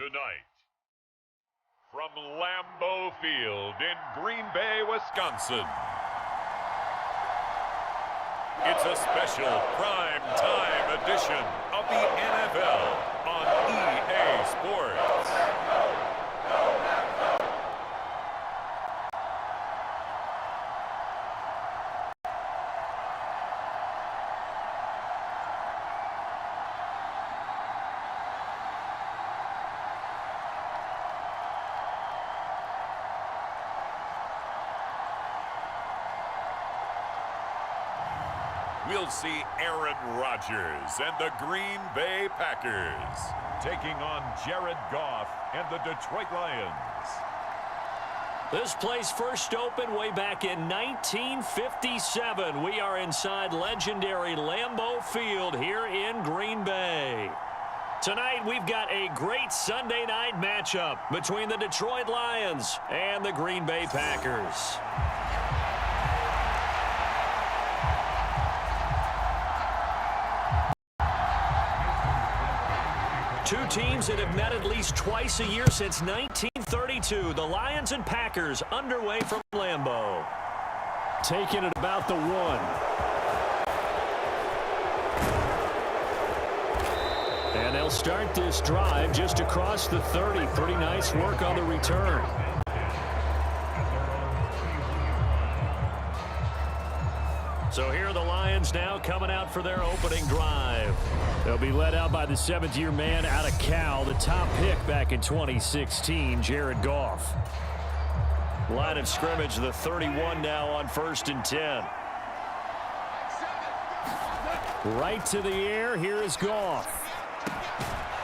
Tonight, from Lambeau Field in Green Bay, Wisconsin, it's a special prime time edition of the NFL on EA Sports. We'll see Aaron Rodgers and the Green Bay Packers taking on Jared Goff and the Detroit Lions. This place first opened way back in 1957. We are inside legendary Lambeau Field here in Green Bay. Tonight, we've got a great Sunday night matchup between the Detroit Lions and the Green Bay Packers. Two teams that have met at least twice a year since 1932. The Lions and Packers underway from Lambeau. Taking it about the 1. And they'll start this drive just across the 30. Pretty nice work on the return. So here are the Lions now coming out for their opening drive. They'll be led out by the 7th-year man out of Cal, the top pick back in 2016, Jared Goff. Line of scrimmage, the 31 now on 1st and 10. Right to the air, here is Goff.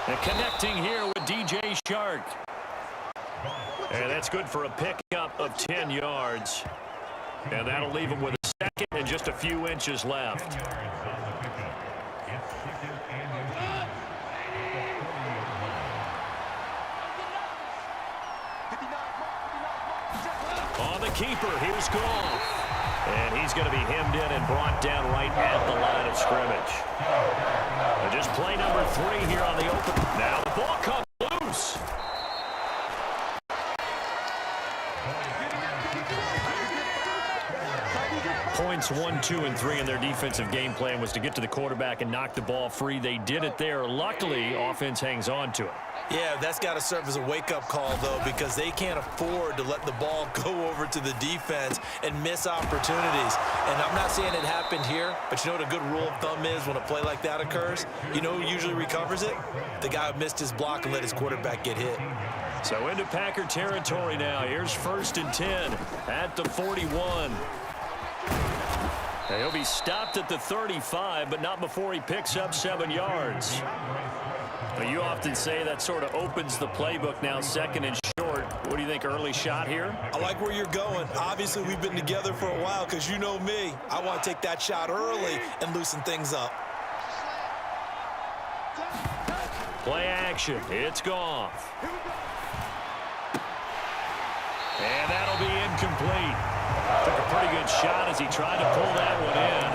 And connecting here with DJ Shark. And that's good for a pickup of 10 yards. And that'll leave him with a second and just a few inches left. On the keeper, here's Goff. And he's going to be hemmed in and brought down right at the line of scrimmage. And just play number 3 here on the open. Now the ball comes loose. Points 1, 2, and 3 in their defensive game plan was to get to the quarterback and knock the ball free. They did it there. Luckily, offense hangs on to it. Yeah, that's got to serve as a wake-up call, though, because they can't afford to let the ball go over to the defense and miss opportunities. And I'm not saying it happened here, but you know what a good rule of thumb is when a play like that occurs? You know who usually recovers it? The guy who missed his block and let his quarterback get hit. So into Packer territory now. Here's 1st and 10 at the 41. He'll be stopped at the 35, but not before he picks up 7 yards. But you often say that sort of opens the playbook now, 2nd and short. What do you think, early shot here? I like where you're going. Obviously, we've been together for a while because you know me. I want to take that shot early and loosen things up. Play action. It's Goff. And that'll be incomplete. Took a pretty good shot as he tried to pull that one in.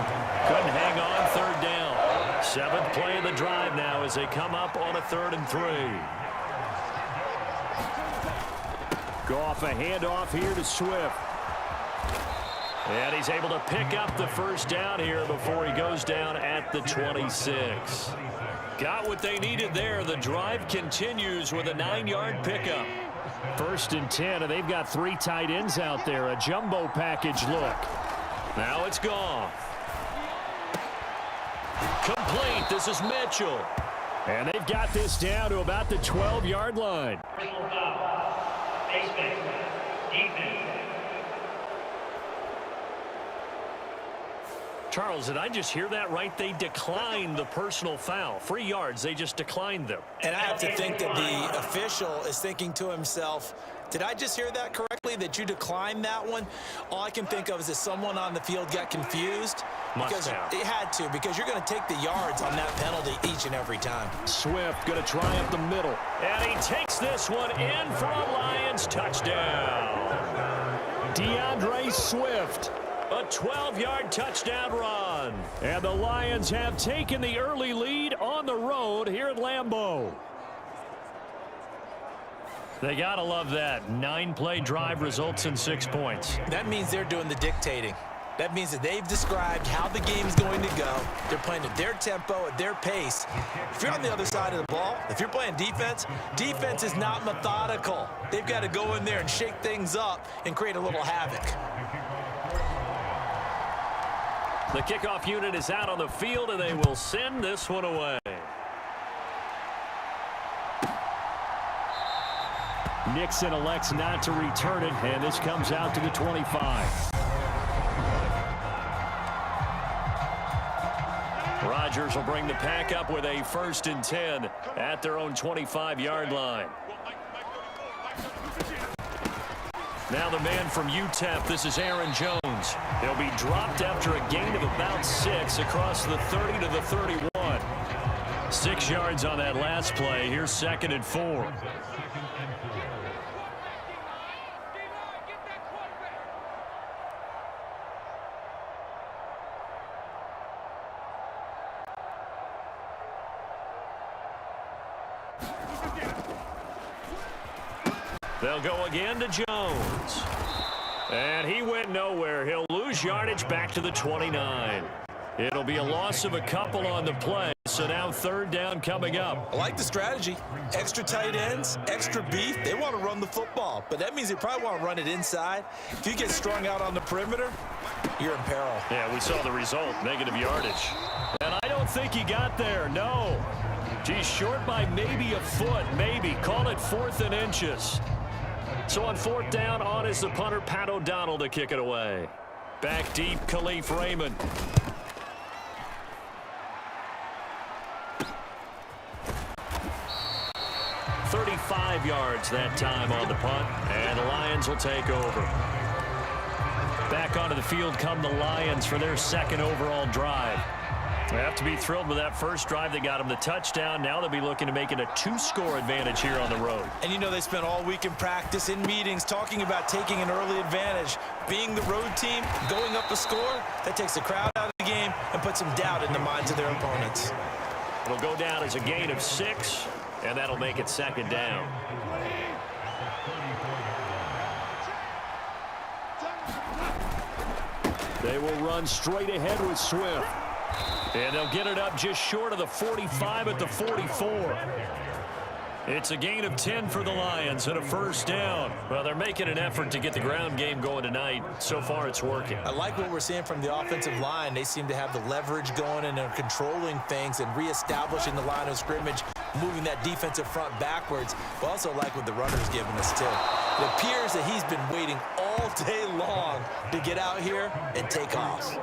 Couldn't hang on, 3rd down. 7th play of the drive now as they come up on a 3rd and 3. Goff, a handoff here to Swift. And he's able to pick up the 1st down here before he goes down at the 26. Got what they needed there. The drive continues with a 9-yard pickup. 1st and 10, and they've got 3 tight ends out there. A jumbo package look. Now it's Goff. Complete. This is Mitchell. And they've got this down to about the 12-yard line. Charles, did I just hear that right? They declined the personal foul. 3 yards, they just declined them. And I have to think that the official is thinking to himself, did I just hear that correctly, that you declined that one? All I can think of is that someone on the field got confused. Must have. It had to, because you're going to take the yards on that penalty each and every time. Swift going to try up the middle. And he takes this one in for a Lions touchdown. DeAndre Swift. A 12-yard touchdown run. And the Lions have taken the early lead on the road here at Lambeau. They got to love that. 9-play drive results in 6 points. That means they're doing the dictating. That means that they've described how the game's going to go. They're playing at their tempo, at their pace. If you're on the other side of the ball, if you're playing defense, defense is not methodical. They've got to go in there and shake things up and create a little havoc. The kickoff unit is out on the field, and they will send this one away. Nixon elects not to return it, and this comes out to the 25. Rodgers will bring the pack up with a 1st and 10 at their own 25-yard line. Now the man from UTEP, this is Aaron Jones. He'll be dropped after a gain of about 6 across the 30 to the 31. 6 yards on that last play. Here's 2nd and 4. They'll go again to Jones. And he went nowhere. He'll lose yardage back to the 29. It'll be a loss of a couple on the play. So now 3rd down coming up. I like the strategy. Extra tight ends, extra beef. They want to run the football, but that means they probably want to run it inside. If you get strung out on the perimeter, you're in peril. Yeah, we saw the result, negative yardage. And I don't think he got there, no. He's short by maybe a foot, maybe. Call it 4th and inches. So on 4th down, on is the punter, Pat O'Donnell, to kick it away. Back deep, Khalif Raymond. "35 yards that time on the punt, and the Lions will take over. Back onto the field come the Lions for their 2nd overall drive. They have to be thrilled with that first drive that got them the touchdown. Now they'll be looking to make it a 2-score advantage here on the road. And you know they spent all week in practice, in meetings, talking about taking an early advantage. Being the road team, going up a score, that takes the crowd out of the game and puts some doubt in the minds of their opponents. It'll go down as a gain of 6, and that'll make it 2nd down. They will run straight ahead with Swift. And they'll get it up just short of the 45 at the 44. It's a gain of 10 for the Lions and a 1st down. Well, they're making an effort to get the ground game going tonight. So far, it's working. I like what we're seeing from the offensive line. They seem to have the leverage going, and they're controlling things and reestablishing the line of scrimmage, moving that defensive front backwards. But also like what the runner's giving us, too. It appears that he's been waiting all day long to get out here and take off.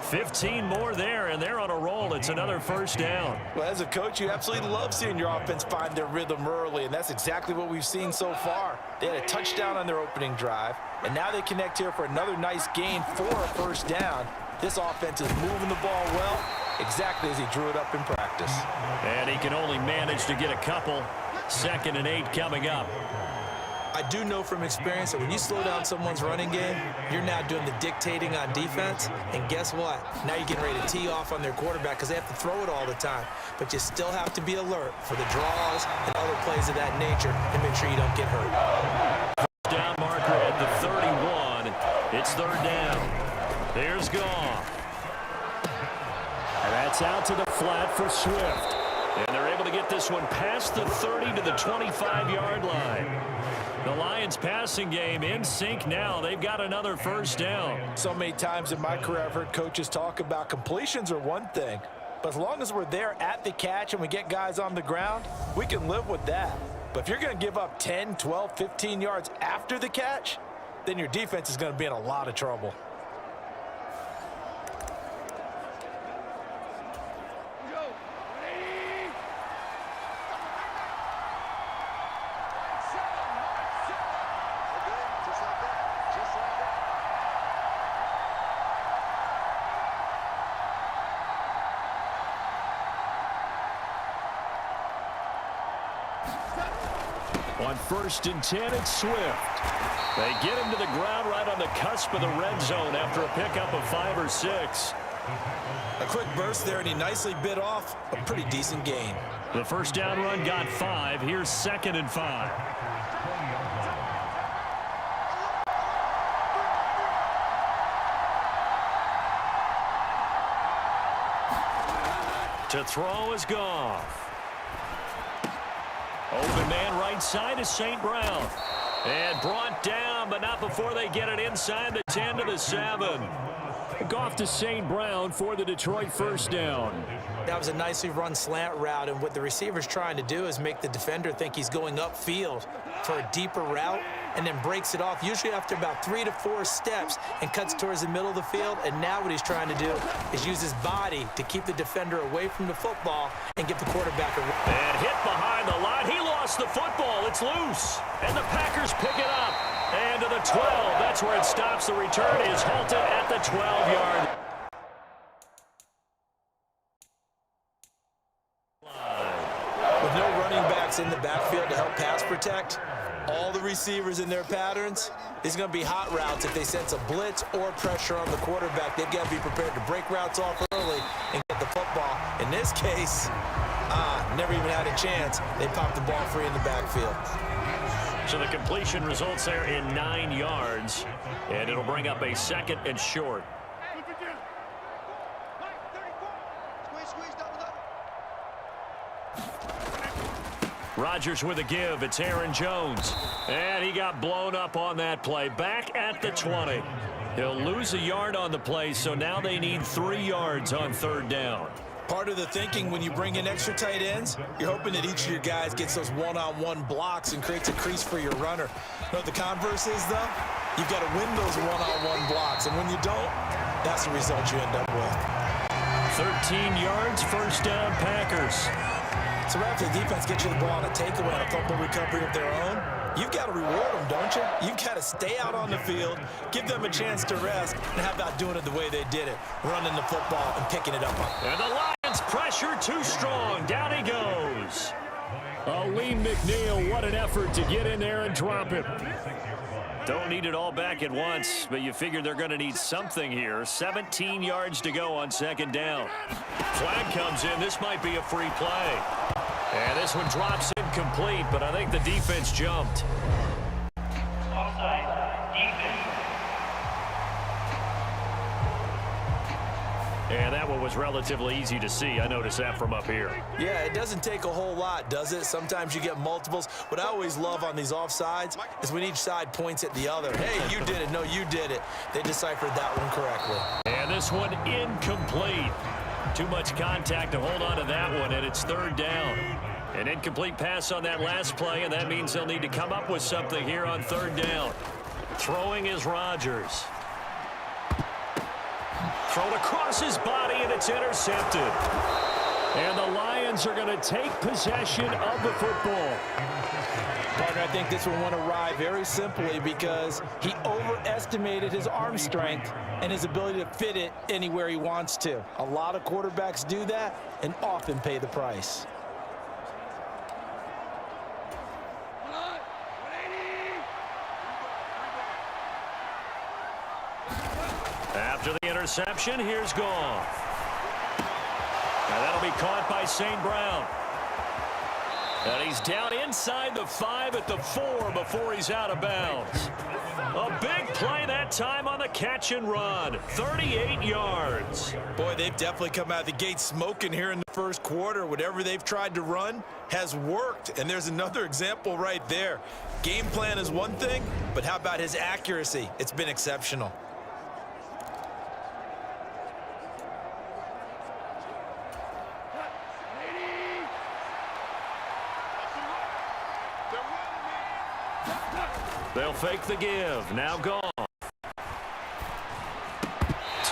15 more there, and they're on a roll. It's another 1st down. Well, as a coach, you absolutely love seeing your offense find their rhythm early, and that's exactly what we've seen so far. They had a touchdown on their opening drive, and now they connect here for another nice gain for a 1st down. This offense is moving the ball well, exactly as he drew it up in practice. And he can only manage to get a couple. 2nd and 8 coming up. I do know from experience that when you slow down someone's running game, you're now doing the dictating on defense. And guess what? Now you're getting ready to tee off on their quarterback because they have to throw it all the time. But you still have to be alert for the draws and other plays of that nature and make sure you don't get hurt. Down marker at the 31. It's 3rd down. Here's Goff. And that's out to the flat for Swift. And they're able to get this one past the 30 to the 25-yard line. The Lions passing game in sync now. They've got another 1st down. So many times in my career I've heard coaches talk about completions are one thing, but as long as we're there at the catch and we get guys on the ground, we can live with that. But if you're going to give up 10, 12, 15 yards after the catch, then your defense is going to be in a lot of trouble. On 1st and 10, it's Swift. They get him to the ground right on the cusp of the red zone after a pickup of 5 or 6. A quick burst there, and he nicely bit off a pretty decent gain. The 1st down run got 5. Here's 2nd and 5. To throw is Goff. Open man right side is St. Brown. And brought down, but not before they get it inside the 10 to the 7. Goff to St. Brown for the Detroit first down. That was a nicely run slant route, and what the receiver's trying to do is make the defender think he's going upfield for a deeper route, and then breaks it off, usually after about 3 to 4 steps, and cuts towards the middle of the field. And now what he's trying to do is use his body to keep the defender away from the football and get the quarterback a run. And hit behind the line. He lost the football. It's loose. And the Packers pick it up. And to the 12. That's where it stops. The return is halted at the 12-yard. With no running backs in the backfield to help pass protect, all the receivers in their patterns, these are going to be hot routes. If they sense a blitz or pressure on the quarterback, they've got to be prepared to break routes off early and get the football. In this case, never even had a chance. They popped the ball free in the backfield. So the completion results there in 9 yards, and it'll bring up a 2nd and short. Rodgers with a give. It's Aaron Jones. And he got blown up on that play. Back at the 20. He'll lose a yard on the play, so now they need 3 yards on 3rd down. Part of the thinking when you bring in extra tight ends, you're hoping that each of your guys gets those one-on-one blocks and creates a crease for your runner. You know what the converse is, though? You've got to win those one-on-one blocks, and when you don't, that's the result you end up with. 13 yards, first down, Packers. So after the defense gets you the ball on a takeaway and a fumble recovery of their own, you've got to reward them, don't you? You've got to stay out on the field, give them a chance to rest, and how about doing it the way they did it, running the football and picking it up. And the Lions pressure too strong. Down he goes. Aleem McNeil, what an effort to get in there and drop it. Don't need it all back at once, but you figure they're going to need something here. 17 yards to go on 2nd down. Flag comes in. This might be a free play. And this one drops incomplete, but I think the defense jumped. Offside, defense. And that one was relatively easy to see. I noticed that from up here. Yeah, it doesn't take a whole lot, does it? Sometimes you get multiples. What I always love on these offsides is when each side points at the other. Hey, you did it. No, you did it. They deciphered that one correctly. And this one incomplete. Too much contact to hold on to that one, and it's 3rd down. An incomplete pass on that last play, and that means they'll need to come up with something here on 3rd down. Throwing is Rodgers. Thrown across his body, and it's intercepted. And the Lions are going to take possession of the football. Parker, I think this one went awry very simply because he overestimated his arm strength and his ability to fit it anywhere he wants to. A lot of quarterbacks do that and often pay the price. After the interception, here's Goff. And that'll be caught by St. Brown. And he's down inside the 5 at the 4 before he's out of bounds. A big play that time on the catch and run. 38 yards. Boy, they've definitely come out of the gate smoking here in the first quarter. Whatever they've tried to run has worked. And there's another example right there. Game plan is one thing, but how about his accuracy? It's been exceptional. They'll fake the give. Now Goff. To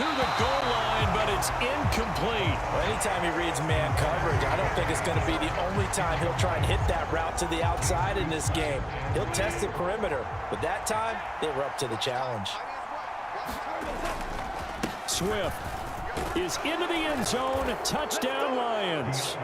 the goal line, but it's incomplete. Well, anytime he reads man coverage, I don't think it's going to be the only time he'll try and hit that route to the outside in this game. He'll test the perimeter, but that time, they were up to the challenge. Swift is into the end zone. Touchdown, Lions.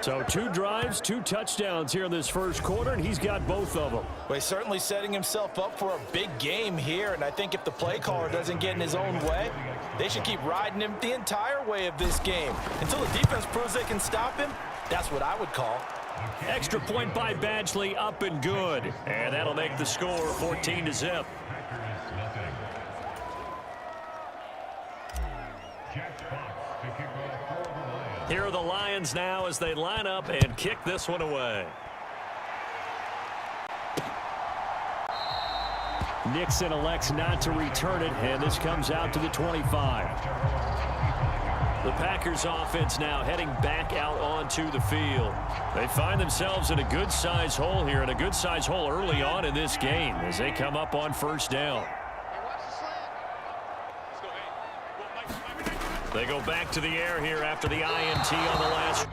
So 2 drives, 2 touchdowns here in this first quarter, and he's got both of them. Well, he's certainly setting himself up for a big game here, and I think if the play caller doesn't get in his own way, they should keep riding him the entire way of this game. Until the defense proves they can stop him, that's what I would call. Extra point by Badgley, up and good. And that'll make the score 14-0. Here are the Lions now as they line up and kick this one away. Nixon elects not to return it, and this comes out to the 25. The Packers offense now heading back out onto the field. They find themselves in a good-sized hole here, and a good-sized hole early on in this game as they come up on first down. They go back to the air here after the INT on the last.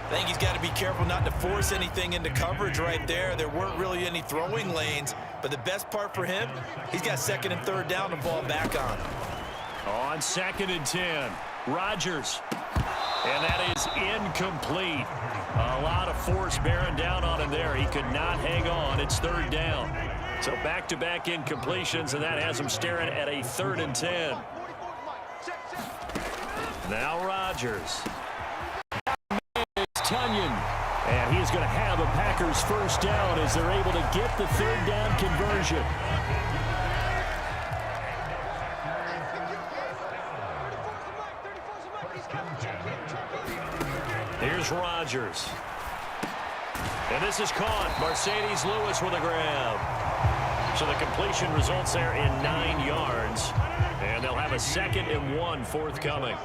I think he's got to be careful not to force anything into coverage right there. There weren't really any throwing lanes, but the best part for him, he's got second and third down to fall back on. On 2nd and 10, Rodgers. And that is incomplete. A lot of force bearing down on him there. He could not hang on. It's third down. So back-to-back incompletions, and that has him staring at a 3rd and 10. Now Rodgers. Tunyon, and he's going to have a Packers first down as they're able to get the third down conversion. Here's Rodgers. And this is caught. Mercedes Lewis with a grab. So the completion results there in 9 yards, and they'll have a 2nd and 1 forthcoming.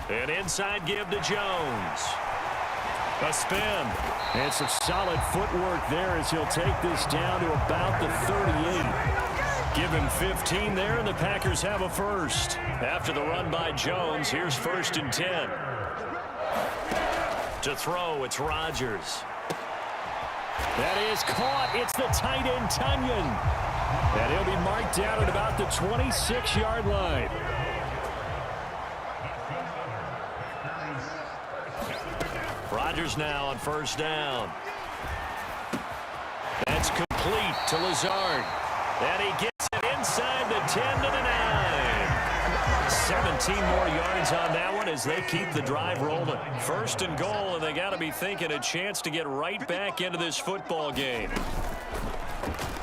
An inside give to Jones. A spin. And some solid footwork there as he'll take this down to about the 38. Give him 15 there, and the Packers have a first. After the run by Jones, here's 1st and 10. To throw, it's Rodgers. That is caught. It's the tight end, Tunyon. And he'll be marked down at about the 26-yard line. Rodgers now on first down. That's complete to Lazard. And he gets it inside the 10 to the 9. 17 more yards on that one as they keep the drive rolling. 1st and goal, and they got to be thinking a chance to get right back into this football game.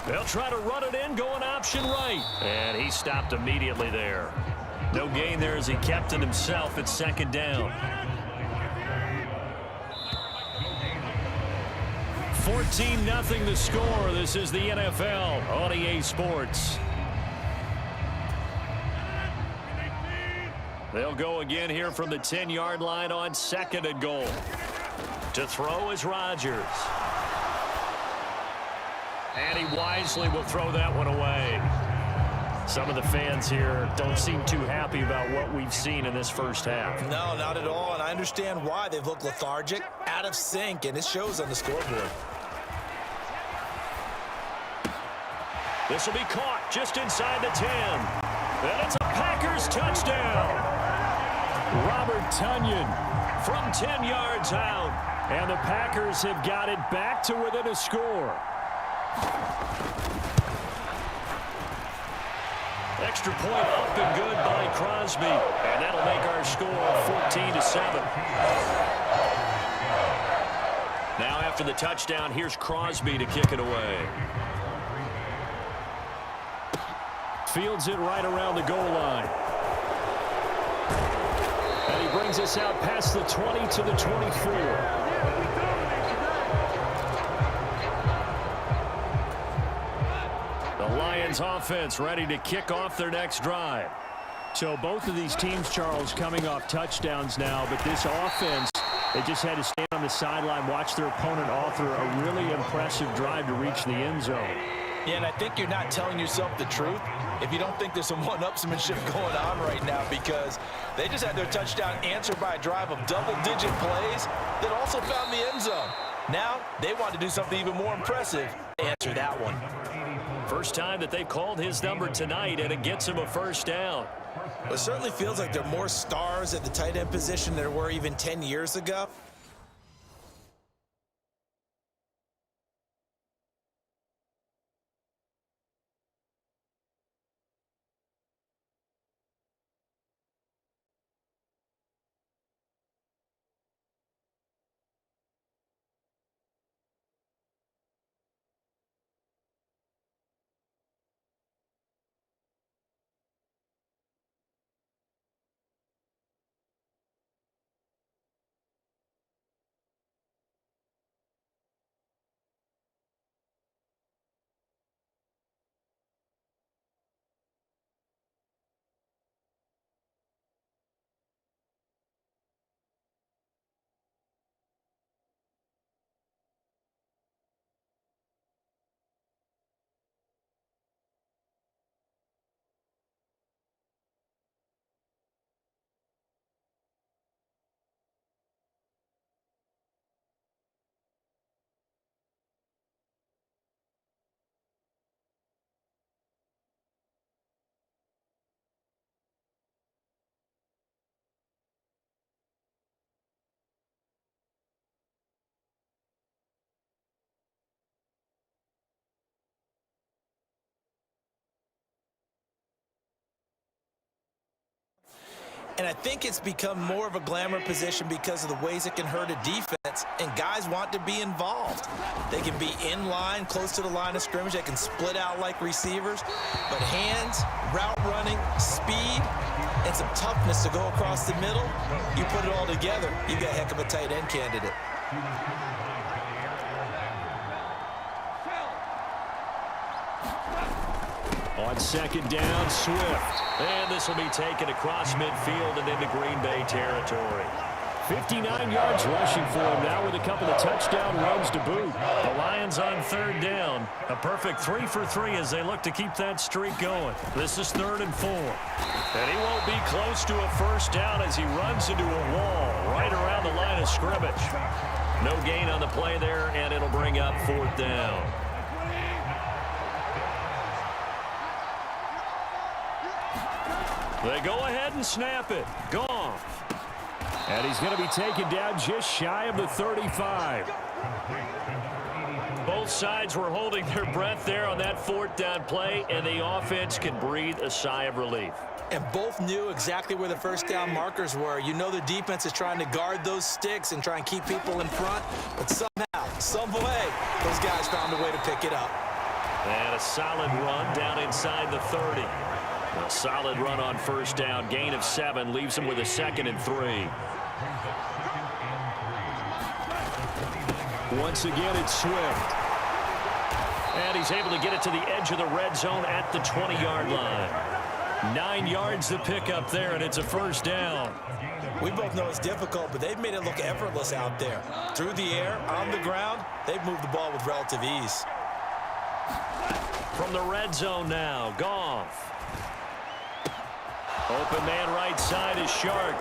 They'll try to run it in, going option right. And he stopped immediately there. No gain there as he kept it himself at 2nd down. 14-0 the score. This is the NFL on EA Sports. They'll go again here from the 10-yard line on 2nd and goal. To throw is Rodgers. And he wisely will throw that one away. Some of the fans here don't seem too happy about what we've seen in this first half. No, not at all, and I understand why. They've looked lethargic, out of sync, and it shows on the scoreboard. This will be caught just inside the 10. And it's a Packers touchdown. Robert Tunyon from 10 yards out. And the Packers have got it back to within a score. Extra point up and good by Crosby. And that'll make our score 14-7. Now after the touchdown, here's Crosby to kick it away. Fields it right around the goal line. And he brings us out past the 20 to the 24. The Lions offense ready to kick off their next drive. So both of these teams, Charles, coming off touchdowns now, but this offense, they just had to stand on the sideline, watch their opponent author a really impressive drive to reach the end zone. Yeah, and I think you're not telling yourself the truth if you don't think there's some one-upsmanship going on right now, because they just had their touchdown answered by a drive of double-digit plays that also found the end zone. Now they want to do something even more impressive. Answer that one. First time that they've called his number tonight, and it gets him a first down. Well, it certainly feels like there are more stars at the tight end position than there were even 10 years ago. And I think it's become more of a glamour position because of the ways it can hurt a defense, and guys want to be involved. They can be in line, close to the line of scrimmage. They can split out like receivers. But hands, route running, speed, and some toughness to go across the middle, you put it all together, you got a heck of a tight end candidate. On second down, Swift. And this will be taken across midfield and into Green Bay territory. 59 yards rushing for him now with a couple of touchdown runs to boot. The Lions on third down. A perfect 3 for 3 as they look to keep that streak going. This is 3rd and 4. And he won't be close to a first down as he runs into a wall right around the line of scrimmage. No gain on the play there, and it'll bring up 4th down. They go ahead and snap it. Goff. And he's going to be taken down just shy of the 35. Both sides were holding their breath there on that 4th down play, and the offense can breathe a sigh of relief. And both knew exactly where the first down markers were. You know the defense is trying to guard those sticks and try and keep people in front, but somehow, some way, those guys found a way to pick it up. And a solid run down inside the 30. A solid run on first down. Gain of 7 leaves him with a 2nd and 3. Once again, it's Swift. And he's able to get it to the edge of the red zone at the 20-yard line. 9 yards to pick up there, and it's a first down. We both know it's difficult, but they've made it look effortless out there. Through the air, on the ground, they've moved the ball with relative ease. From the red zone now, Goff. Open man right side is Shark.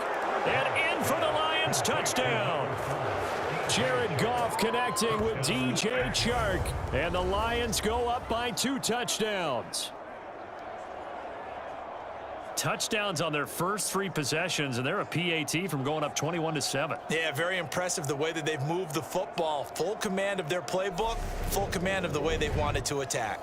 And in for the Lions, touchdown. Jared Goff connecting with DJ Chark. And the Lions go up by 2 touchdowns. Touchdowns on their first 3 possessions, and they're a PAT from going up 21-7. Yeah, very impressive the way that they've moved the football. Full command of their playbook, full command of the way they wanted to attack.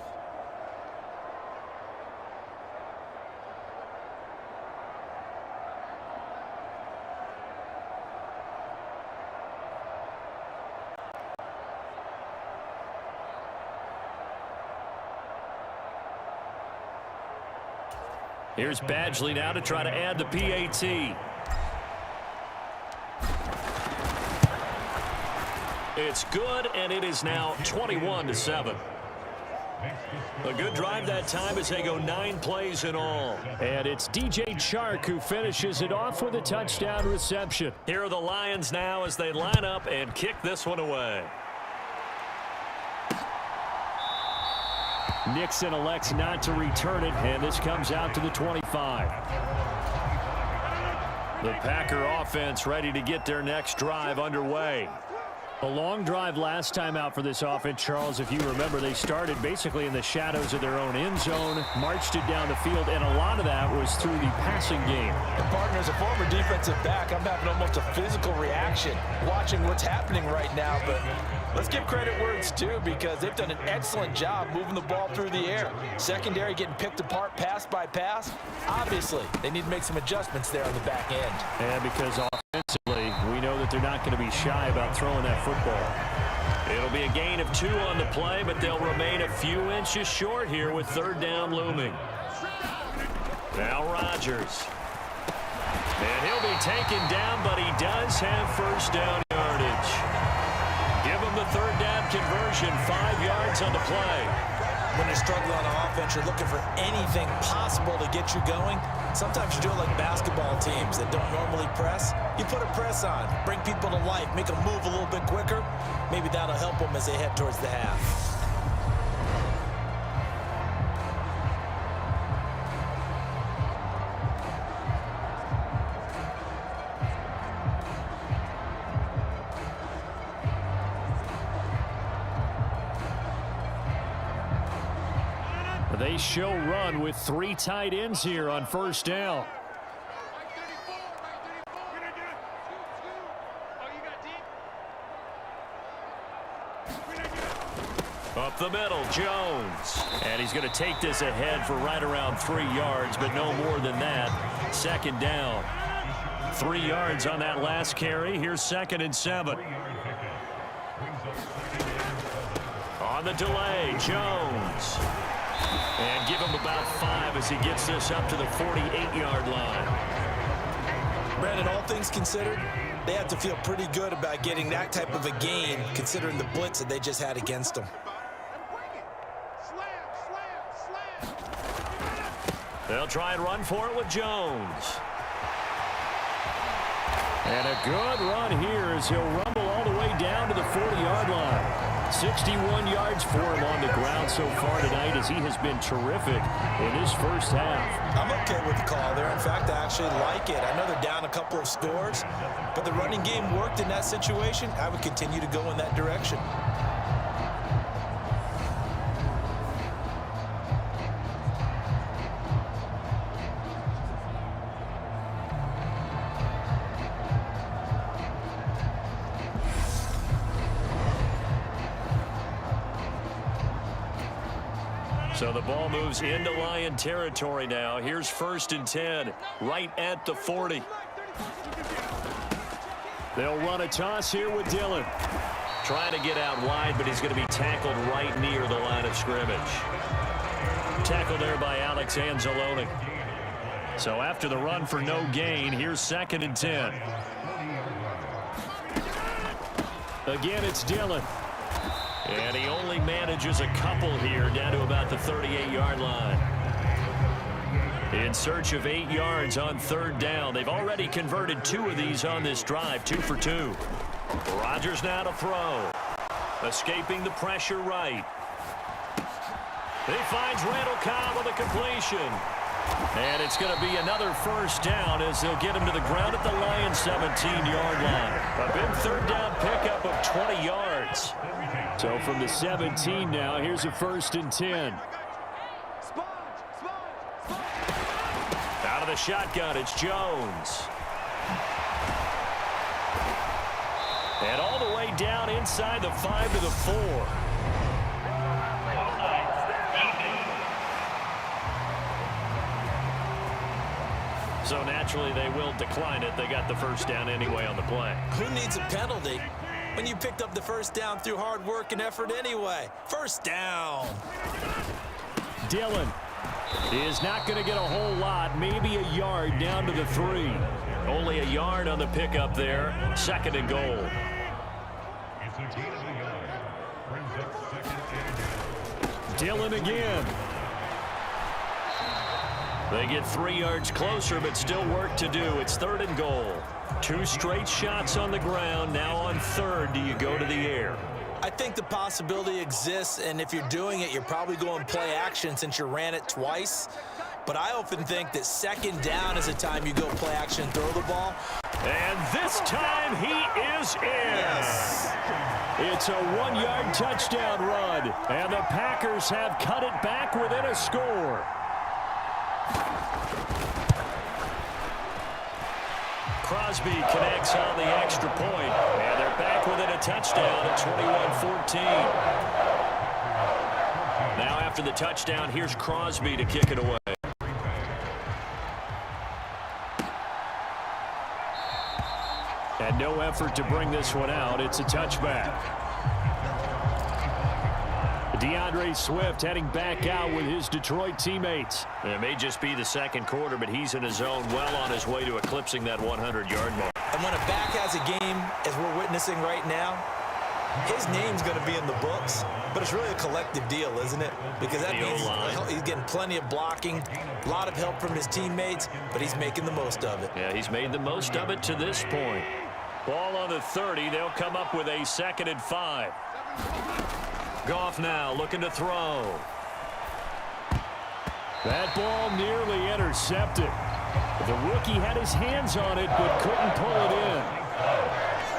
Here's Badgley now to try to add the PAT. It's good, and it is now 21-7. A good drive that time as they go 9 plays in all. And it's DJ Chark who finishes it off with a touchdown reception. Here are the Lions now as they line up and kick this one away. Nixon elects not to return it, and this comes out to the 25. The Packer offense ready to get their next drive underway. A long drive last time out for this offense, Charles. If you remember, they started basically in the shadows of their own end zone, marched it down the field, and a lot of that was through the passing game. And partner, as a former defensive back, I'm having almost a physical reaction watching what's happening right now. But let's give credit where it's due, because they've done an excellent job moving the ball through the air. Secondary getting picked apart pass by pass. Obviously, they need to make some adjustments there on the back end. And because offensively, we know that they're not going to be shy about throwing that football. It'll be a gain of 2 on the play, but they'll remain a few inches short here with third down looming. Now Rodgers. And he'll be taken down, but he does have first down yardage. Give him the third down conversion, 5 yards on the play. When you're struggling on offense, you're looking for anything possible to get you going. Sometimes you do it like basketball teams that don't normally press. You put a press on, bring people to life, make them move a little bit quicker. Maybe that'll help them as they head towards the half. They show run with 3 tight ends here on first down. Up the middle, Jones. And he's going to take this ahead for right around 3 yards, but no more than that. Second down. 3 yards on that last carry. Here's 2nd and 7. On the delay, Jones. And give him about 5 as he gets this up to the 48-yard line. Brandon, all things considered, they have to feel pretty good about getting that type of a gain, considering the blitz that they just had against them. They'll try and run for it with Jones. And a good run here as he'll rumble all the way down to the 40-yard line. 61 yards for him on the ground so far tonight as he has been terrific in his first half. I'm okay with the call there. In fact, I actually like it. I know they're down a couple of scores, but the running game worked in that situation. I would continue to go in that direction. So the ball moves into Lion territory now. Here's 1st and 10, right at the 40. They'll run a toss here with Dillon. Trying to get out wide, but he's going to be tackled right near the line of scrimmage. Tackled there by Alex Anzalone. So after the run for no gain, here's 2nd and 10. Again, it's Dillon. And he only manages a couple here down to about the 38-yard line. In search of 8 yards on third down. They've already converted 2 of these on this drive, 2 for 2. Rodgers now to throw. Escaping the pressure right. He finds Randall Cobb on the completion. And it's going to be another first down as they'll get him to the ground at the Lions' 17-yard line. A big third down pickup of 20 yards. So from the 17 now, here's a 1st and 10. Out of the shotgun, it's Jones. And all the way down inside the 5 to the 4. So naturally they will decline it. They got the first down anyway on the play. Who needs a penalty when you picked up the first down through hard work and effort anyway? First down. Dillon is not going to get a whole lot, maybe a yard down to the 3. Only a yard on the pickup there. 2nd and goal. Dillon again. They get 3 yards closer, but still work to do. It's 3rd and goal. 2 straight shots on the ground. Now on 3rd, do you go to the air? I think the possibility exists, and if you're doing it, you're probably going play action since you ran it twice. But I often think that 2nd down is the time you go play action and throw the ball. And this time he is in. Yes. It's a 1-yard touchdown run, and the Packers have cut it back within a score. Crosby connects on the extra point, and they're back within a touchdown at 21-14. Now after the touchdown, here's Crosby to kick it away. And no effort to bring this one out. It's a touchback. DeAndre Swift heading back out with his Detroit teammates. It may just be the second quarter, but he's in his zone, well on his way to eclipsing that 100-yard mark. And when a back has a game, as we're witnessing right now, his name's going to be in the books, but it's really a collective deal, isn't it? Because that means he's getting plenty of blocking, a lot of help from his teammates, but he's making the most of it. Yeah, he's made the most of it to this point. Ball on the 30. They'll come up with a 2nd and 5. Goff now looking to throw. That ball nearly intercepted. The rookie had his hands on it but couldn't pull it in.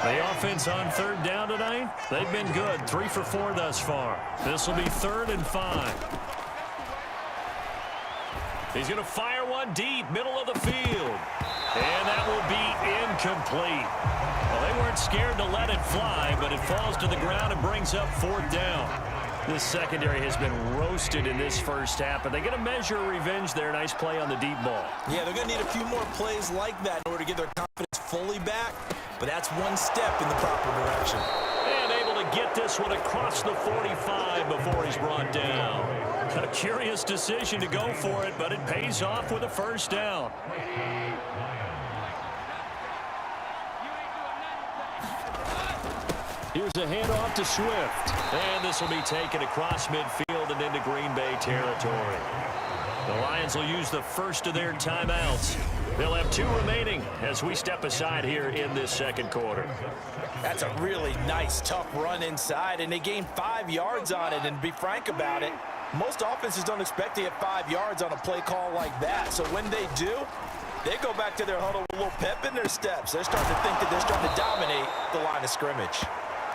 The offense on 3rd down tonight, they've been good. 3 for 4 thus far. This will be 3rd and 5. He's going to fire one deep, middle of the field. And that will be incomplete. Well, they weren't scared to let it fly, but it falls to the ground and brings up 4th down. This secondary has been roasted in this first half, but they get a measure of revenge there. Nice play on the deep ball. Yeah, they're going to need a few more plays like that in order to get their confidence fully back, but that's one step in the proper direction. And able to get this one across the 45 before he's brought down. A curious decision to go for it, but it pays off with a 1st down. Here's a handoff to Swift. And this will be taken across midfield and into Green Bay territory. The Lions will use the first of their timeouts. They'll have 2 remaining as we step aside here in this 2nd quarter. That's a really nice, tough run inside, and they gained 5 yards on it. And to be frank about it, most offenses don't expect to get 5 yards on a play call like that. So when they do, they go back to their huddle with a little pep in their steps. They're starting to think that they're starting to dominate the line of scrimmage.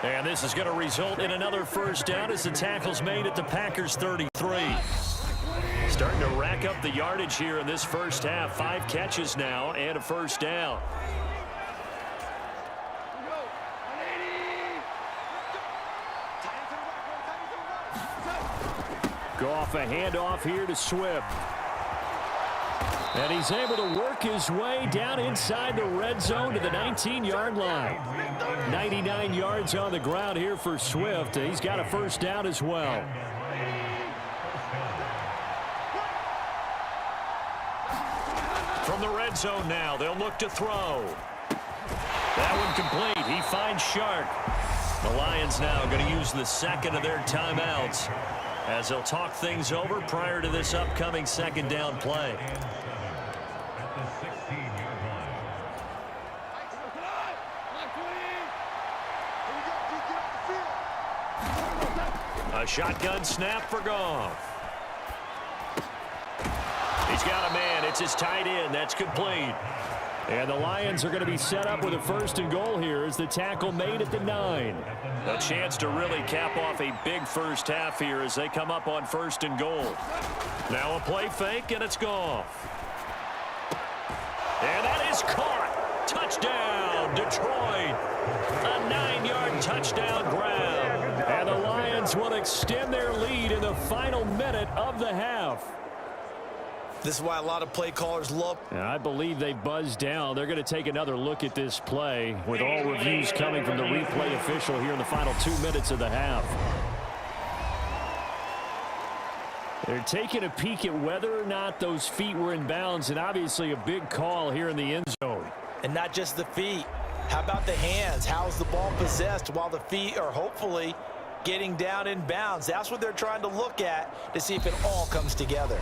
And this is going to result in another 1st down as the tackle's made at the Packers 33. Starting to rack up the yardage here in this first half. 5 catches now and a 1st down. Goff a handoff here to Swift. And he's able to work his way down inside the red zone to the 19-yard line. 99 yards on the ground here for Swift. He's got a 1st down as well. From the red zone now, they'll look to throw. That one complete. He finds Shark. The Lions now going to use the 2nd of their timeouts as they'll talk things over prior to this upcoming 2nd down play. A shotgun snap for Goff. He's got a man. It's his tight end. That's complete. And the Lions are going to be set up with a 1st and goal here as the tackle made at the 9. A chance to really cap off a big first half here as they come up on 1st and goal. Now a play fake, and it's Goff. And that is caught. Touchdown, Detroit. A 9-yard touchdown grab. And the Lions will extend their lead in the final minute of the half. This is why a lot of play callers love. And I believe they buzzed down. They're going to take another look at this play with all reviews coming from the replay official here in the final 2 minutes of the half. They're taking a peek at whether or not those feet were in bounds, and obviously a big call here in the end zone. And not just the feet. How about the hands? How's the ball possessed while the feet are hopefully getting down in bounds? That's what they're trying to look at to see if it all comes together.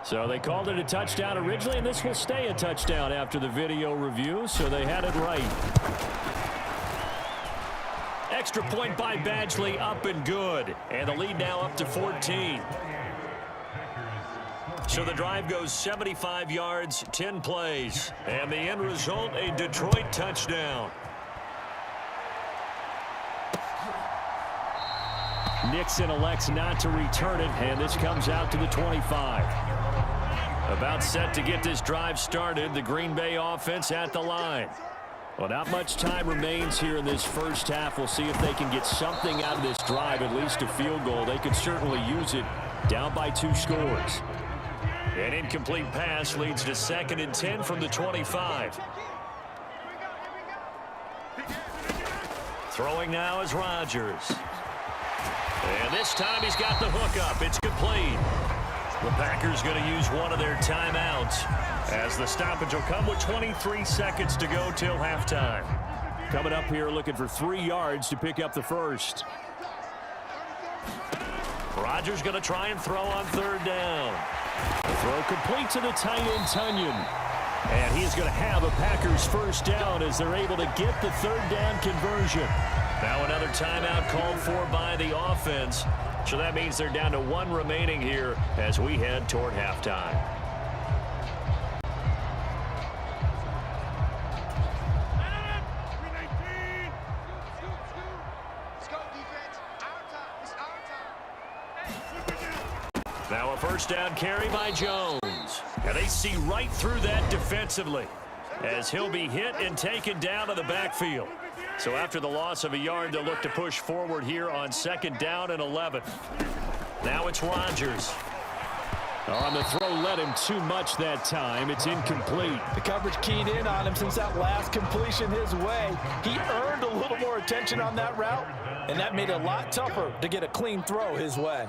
So they called it a touchdown originally, and this will stay a touchdown after the video review, so they had it right. Extra point by Badgley, up and good. And the lead now up to 14. So the drive goes 75 yards, 10 plays. And the end result, a Detroit touchdown. Nixon elects not to return it, and this comes out to the 25. About set to get this drive started, the Green Bay offense at the line. Well, not much time remains here in this first half. We'll see if they can get something out of this drive, at least a field goal. They could certainly use it down by 2 scores. An incomplete pass leads to 2nd and 10 from the 25. Throwing now is Rodgers. And this time he's got the hook up. It's complete. The Packers going to use one of their timeouts as the stoppage will come with 23 seconds to go till halftime. Coming up here looking for 3 yards to pick up the first. Rodgers going to try and throw on 3rd down. The throw complete to the tight end Tunyon. And he's going to have a Packers first down as they're able to get the 3rd down conversion. Now another timeout called for by the offense. So that means they're down to 1 remaining here as we head toward halftime. Now a first down carry by Jones. And they see right through that defensively as he'll be hit and taken down to the backfield. So after the loss of a yard, they'll look to push forward here on 2nd down and 11. Now it's Rodgers. On the throw, led him too much that time. It's incomplete. The coverage keyed in on him since that last completion his way. He earned a little more attention on that route, and that made it a lot tougher to get a clean throw his way.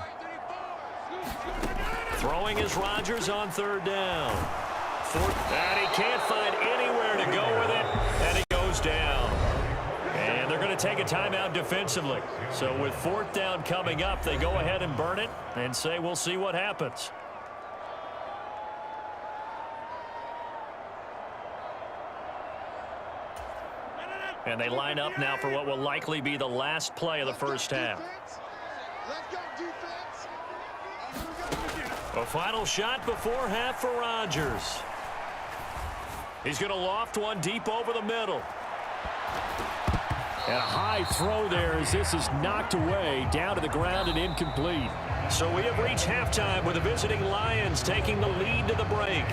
Throwing is Rodgers on 3rd down. And he can't find anywhere to go with it, and he goes down. And they're going to take a timeout defensively. So with 4th down coming up, they go ahead and burn it and say we'll see what happens. And they line up now for what will likely be the last play of the first half. A final shot before half for Rodgers. He's going to loft one deep over the middle. And a high throw there as this is knocked away, down to the ground and incomplete. So we have reached halftime with the visiting Lions taking the lead to the break.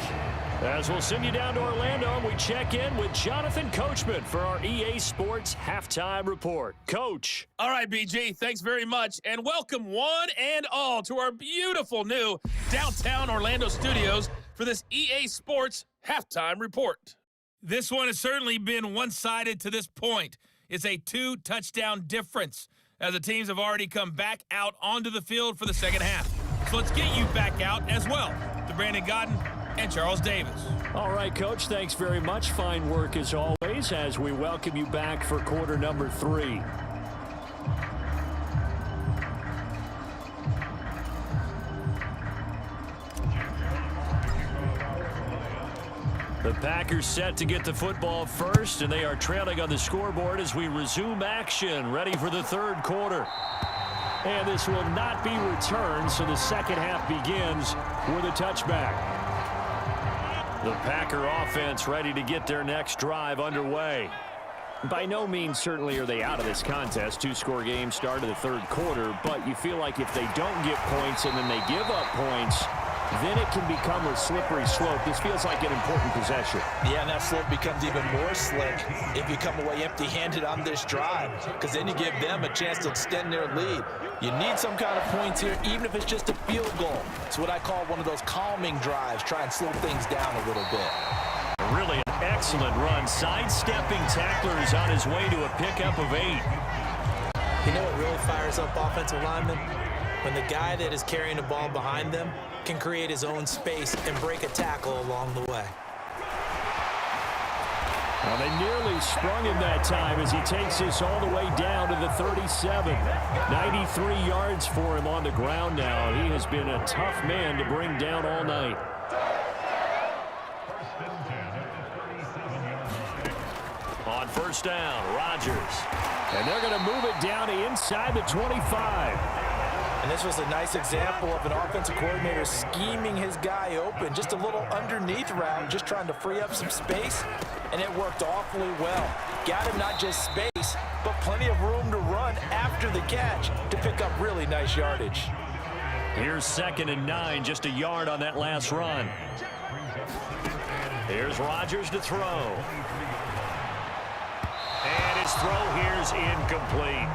As we'll send you down to Orlando, and we check in with Jonathan Coachman for our EA Sports Halftime Report. Coach. All right, BG, thanks very much, and welcome one and all to our beautiful new downtown Orlando studios for this EA Sports Halftime Report. This one has certainly been one-sided to this point. It's a 2-touchdown difference as the teams have already come back out onto the field for the second half. So let's get you back out as well to Brandon Godden and Charles Davis. All right, Coach, thanks very much. Fine work as always as we welcome you back for quarter number 3. The Packers set to get the football first, and they are trailing on the scoreboard as we resume action, ready for the 3rd quarter. And this will not be returned, so the second half begins with a touchback. The Packer offense ready to get their next drive underway. By no means certainly are they out of this contest. 2-score game start of the 3rd quarter, but you feel like if they don't get points and then they give up points, then it can become a slippery slope. This feels like an important possession. Yeah, and that slope becomes even more slick if you come away empty-handed on this drive, because then you give them a chance to extend their lead. You need some kind of points here, even if it's just a field goal. It's what I call one of those calming drives. Try and slow things down a little bit. Really an excellent run. Sidestepping tacklers on his way to a pickup of 8. You know what really fires up offensive linemen? When the guy that is carrying the ball behind them can create his own space and break a tackle along the way. Well, they nearly sprung him that time as he takes this all the way down to the 37. 93 yards for him on the ground now. He has been a tough man to bring down all night. On first down, Rodgers. And they're going to move it down to inside the 25. And And this was a nice example of an offensive coordinator scheming his guy open. Just a little underneath route, just trying to free up some space, and it worked awfully well. Got him not just space, but plenty of room to run after the catch to pick up really nice yardage. Here's 2nd and 9, just a yard on that last run. Here's Rodgers to throw. And his throw here's incomplete.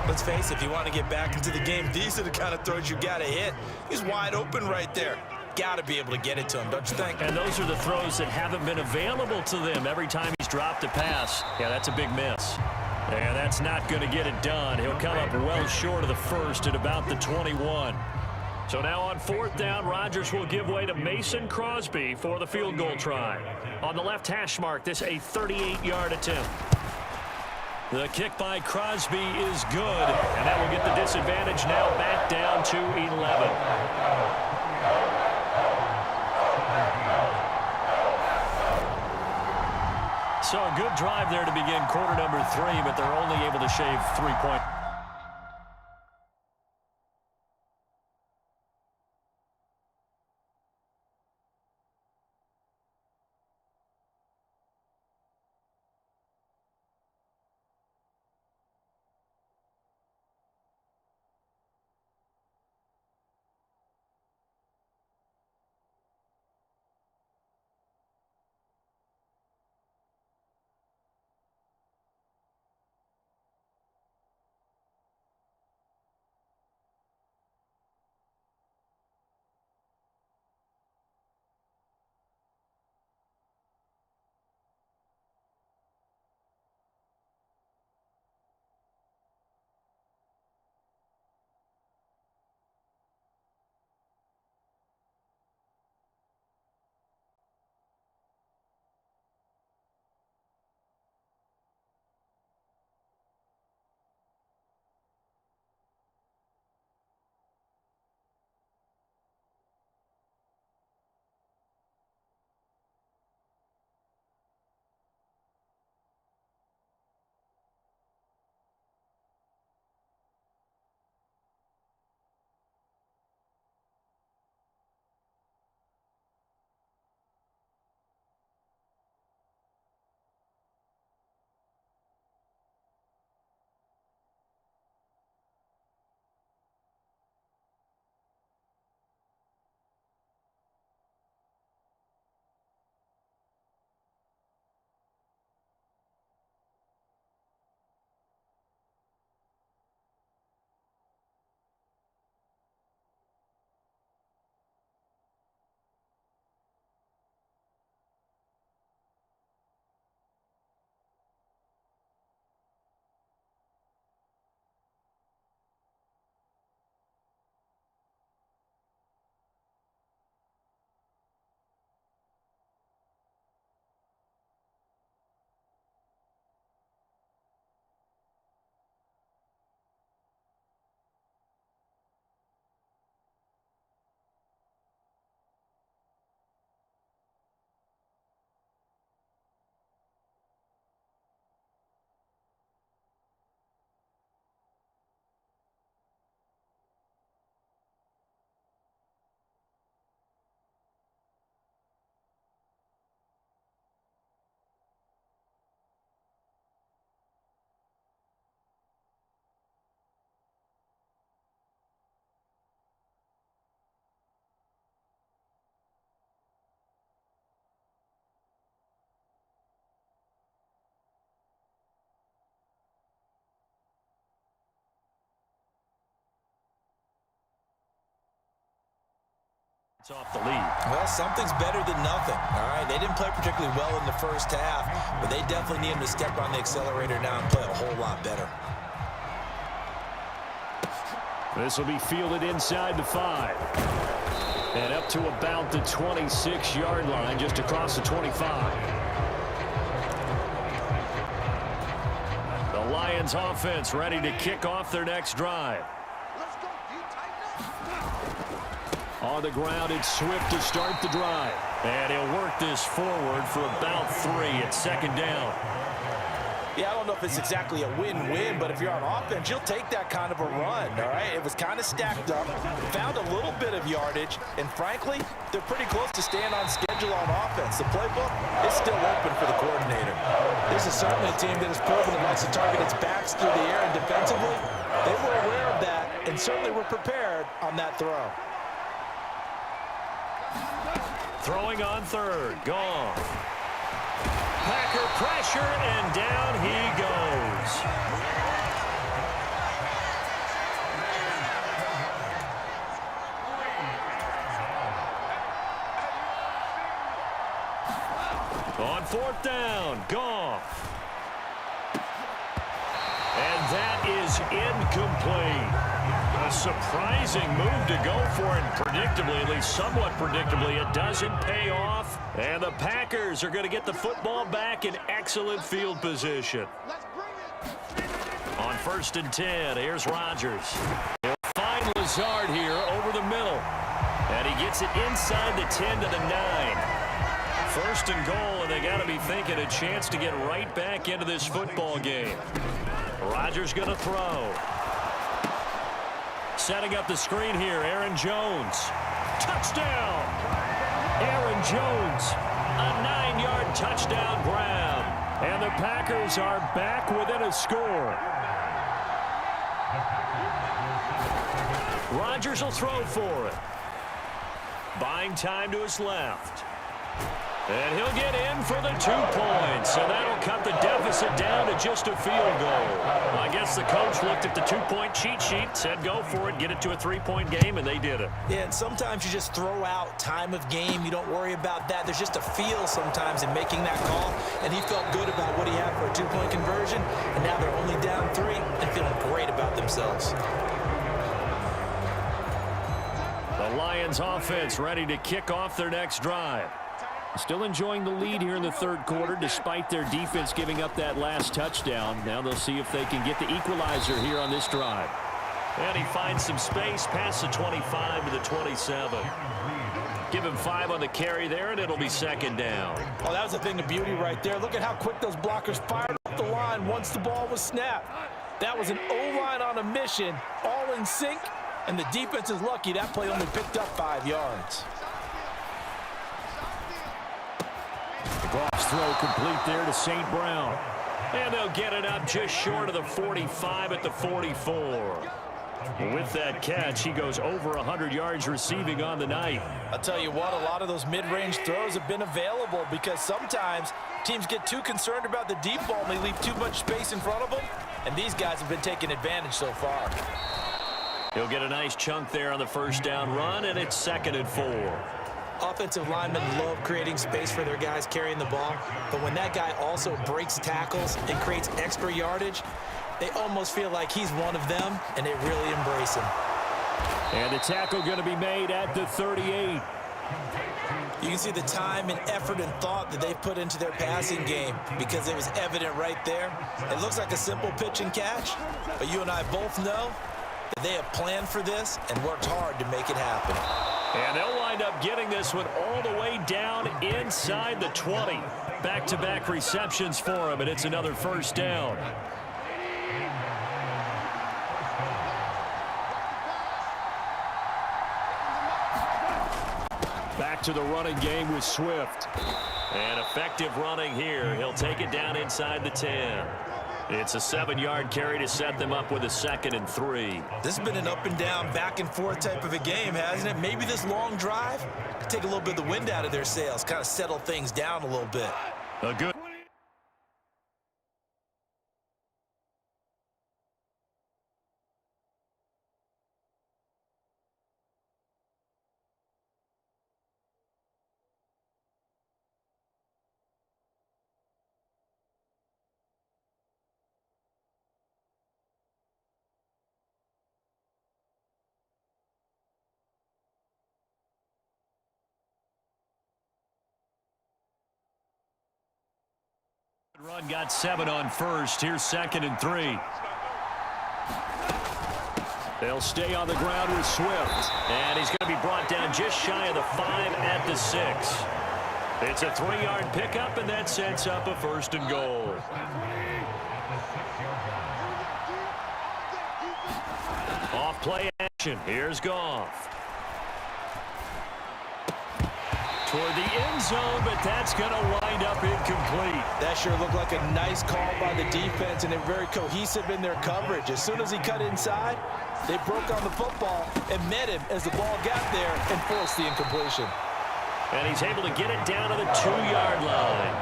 Let's face it, if you want to get back into the game, these are the kind of throws you got to hit. He's wide open right there. Got to be able to get it to him, don't you think? And those are the throws that haven't been available to them every time he's dropped a pass. Yeah, that's a big miss. And that's not going to get it done. He'll come up well short of the first at about the 21. So now on 4th down, Rodgers will give way to Mason Crosby for the field goal try. On the left hash mark, this a 38-yard attempt. The kick by Crosby is good, and that will get the disadvantage now back down to 11. So a good drive there to begin quarter number 3, but they're only able to shave 3 points. It's off the lead. Well, something's better than nothing. All right, they didn't play particularly well in the first half, but they definitely need him to step on the accelerator now and play a whole lot better. This will be fielded inside the 5. And up to about the 26-yard line, just across the 25. The Lions offense ready to kick off their next drive. On the ground, it's Swift to start the drive. And he'll work this forward for about 3 at 2nd down. Yeah, I don't know if it's exactly a win-win, but if you're on offense, you'll take that kind of a run, all right? It was kind of stacked up, found a little bit of yardage, and frankly, they're pretty close to staying on schedule on offense. The playbook is still open for the coordinator. This is certainly a team that has proven it likes to target its backs through the air, and defensively, they were aware of that and certainly were prepared on that throw. Throwing on third. Gone. Packer pressure, and down he goes. On fourth down, Goff. And that is incomplete. A surprising move to go for it, predictably, at least somewhat predictably. It doesn't pay off, and the Packers are going to get the football back in excellent field position. On 1st and 10, here's Rodgers. He'll find Lazard here over the middle, and he gets it inside the 10 to the 9. 1st and goal, and they got to be thinking a chance to get right back into this football game. Rodgers going to throw. Setting up the screen here, Aaron Jones. Touchdown! Aaron Jones, a 9-yard touchdown grab. And the Packers are back within a score. Rodgers will throw for it. Buying time to his left. And he'll get in for the 2 points, and that'll cut the deficit down to just a field goal. I guess the coach looked at the 2-point cheat sheet, said go for it, get it to a 3-point game, and they did it. Yeah, and sometimes you just throw out time of game. You don't worry about that. There's just a feel sometimes in making that call, and he felt good about what he had for a 2-point conversion, and now they're only down 3 and feeling great about themselves. The Lions offense ready to kick off their next drive. Still enjoying the lead here in the third quarter despite their defense giving up that last touchdown. Now they'll see if they can get the equalizer here on this drive. And he finds some space past the 25 to the 27. Give him 5 on the carry there, and it'll be 2nd down. Oh, that was a thing of beauty right there. Look at how quick those blockers fired up the line once the ball was snapped. That was an O-line on a mission, all in sync, and the defense is lucky that play only picked up 5 yards. Goff's throw complete there to St. Brown. And they'll get it up just short of the 45 at the 44. With that catch, he goes over 100 yards receiving on the night. I'll tell you what, a lot of those mid-range throws have been available because sometimes teams get too concerned about the deep ball and they leave too much space in front of them, and these guys have been taking advantage so far. He'll get a nice chunk there on the 1st down run, and it's 2nd and 4. Offensive linemen love creating space for their guys carrying the ball, but when that guy also breaks tackles and creates extra yardage, they almost feel like he's one of them, and they really embrace him. And the tackle going to be made at the 38. You can see the time and effort and thought that they've put into their passing game because it was evident right there. It looks like a simple pitch and catch, but you and I both know that they have planned for this and worked hard to make it happen. And they'll wind up getting this one all the way down inside the 20. Back-to-back receptions for him, and it's another 1st down. Back to the running game with Swift. And effective running here. He'll take it down inside the 10. It's a 7-yard carry to set them up with a 2nd and 3. This has been an up and down, back and forth type of a game, hasn't it? Maybe this long drive could take a little bit of the wind out of their sails, kind of settle things down a little bit. A good. Run got 7 on 1st. Here's 2nd and 3. They'll stay on the ground with Swift. And he's going to be brought down just shy of the 5 at the 6. It's a 3-yard pickup, and that sets up a 1st and goal. Play action. Here's Goff. Toward the end zone, but that's going to wind up incomplete. That sure looked like a nice call by the defense, and they're very cohesive in their coverage. As soon as he cut inside, they broke on the football and met him as the ball got there and forced the incompletion. And he's able to get it down to the 2-yard line.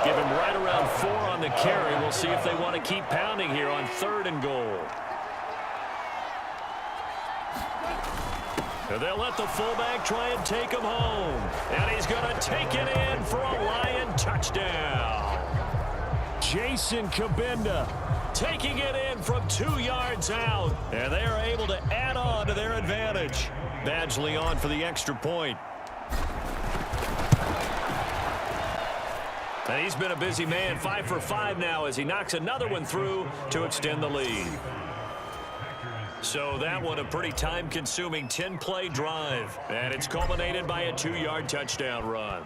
Give him right around 4 on the carry. We'll see if they want to keep pounding here on 3rd and goal. They'll let the fullback try and take him home. And he's going to take it in for a Lion touchdown. Jason Kabinda taking it in from 2 yards out. And they are able to add on to their advantage. Badgley on for the extra point. And he's been a busy man, 5 for 5 now as he knocks another one through to extend the lead. So that one a pretty time-consuming 10-play drive. And it's culminated by a 2-yard touchdown run.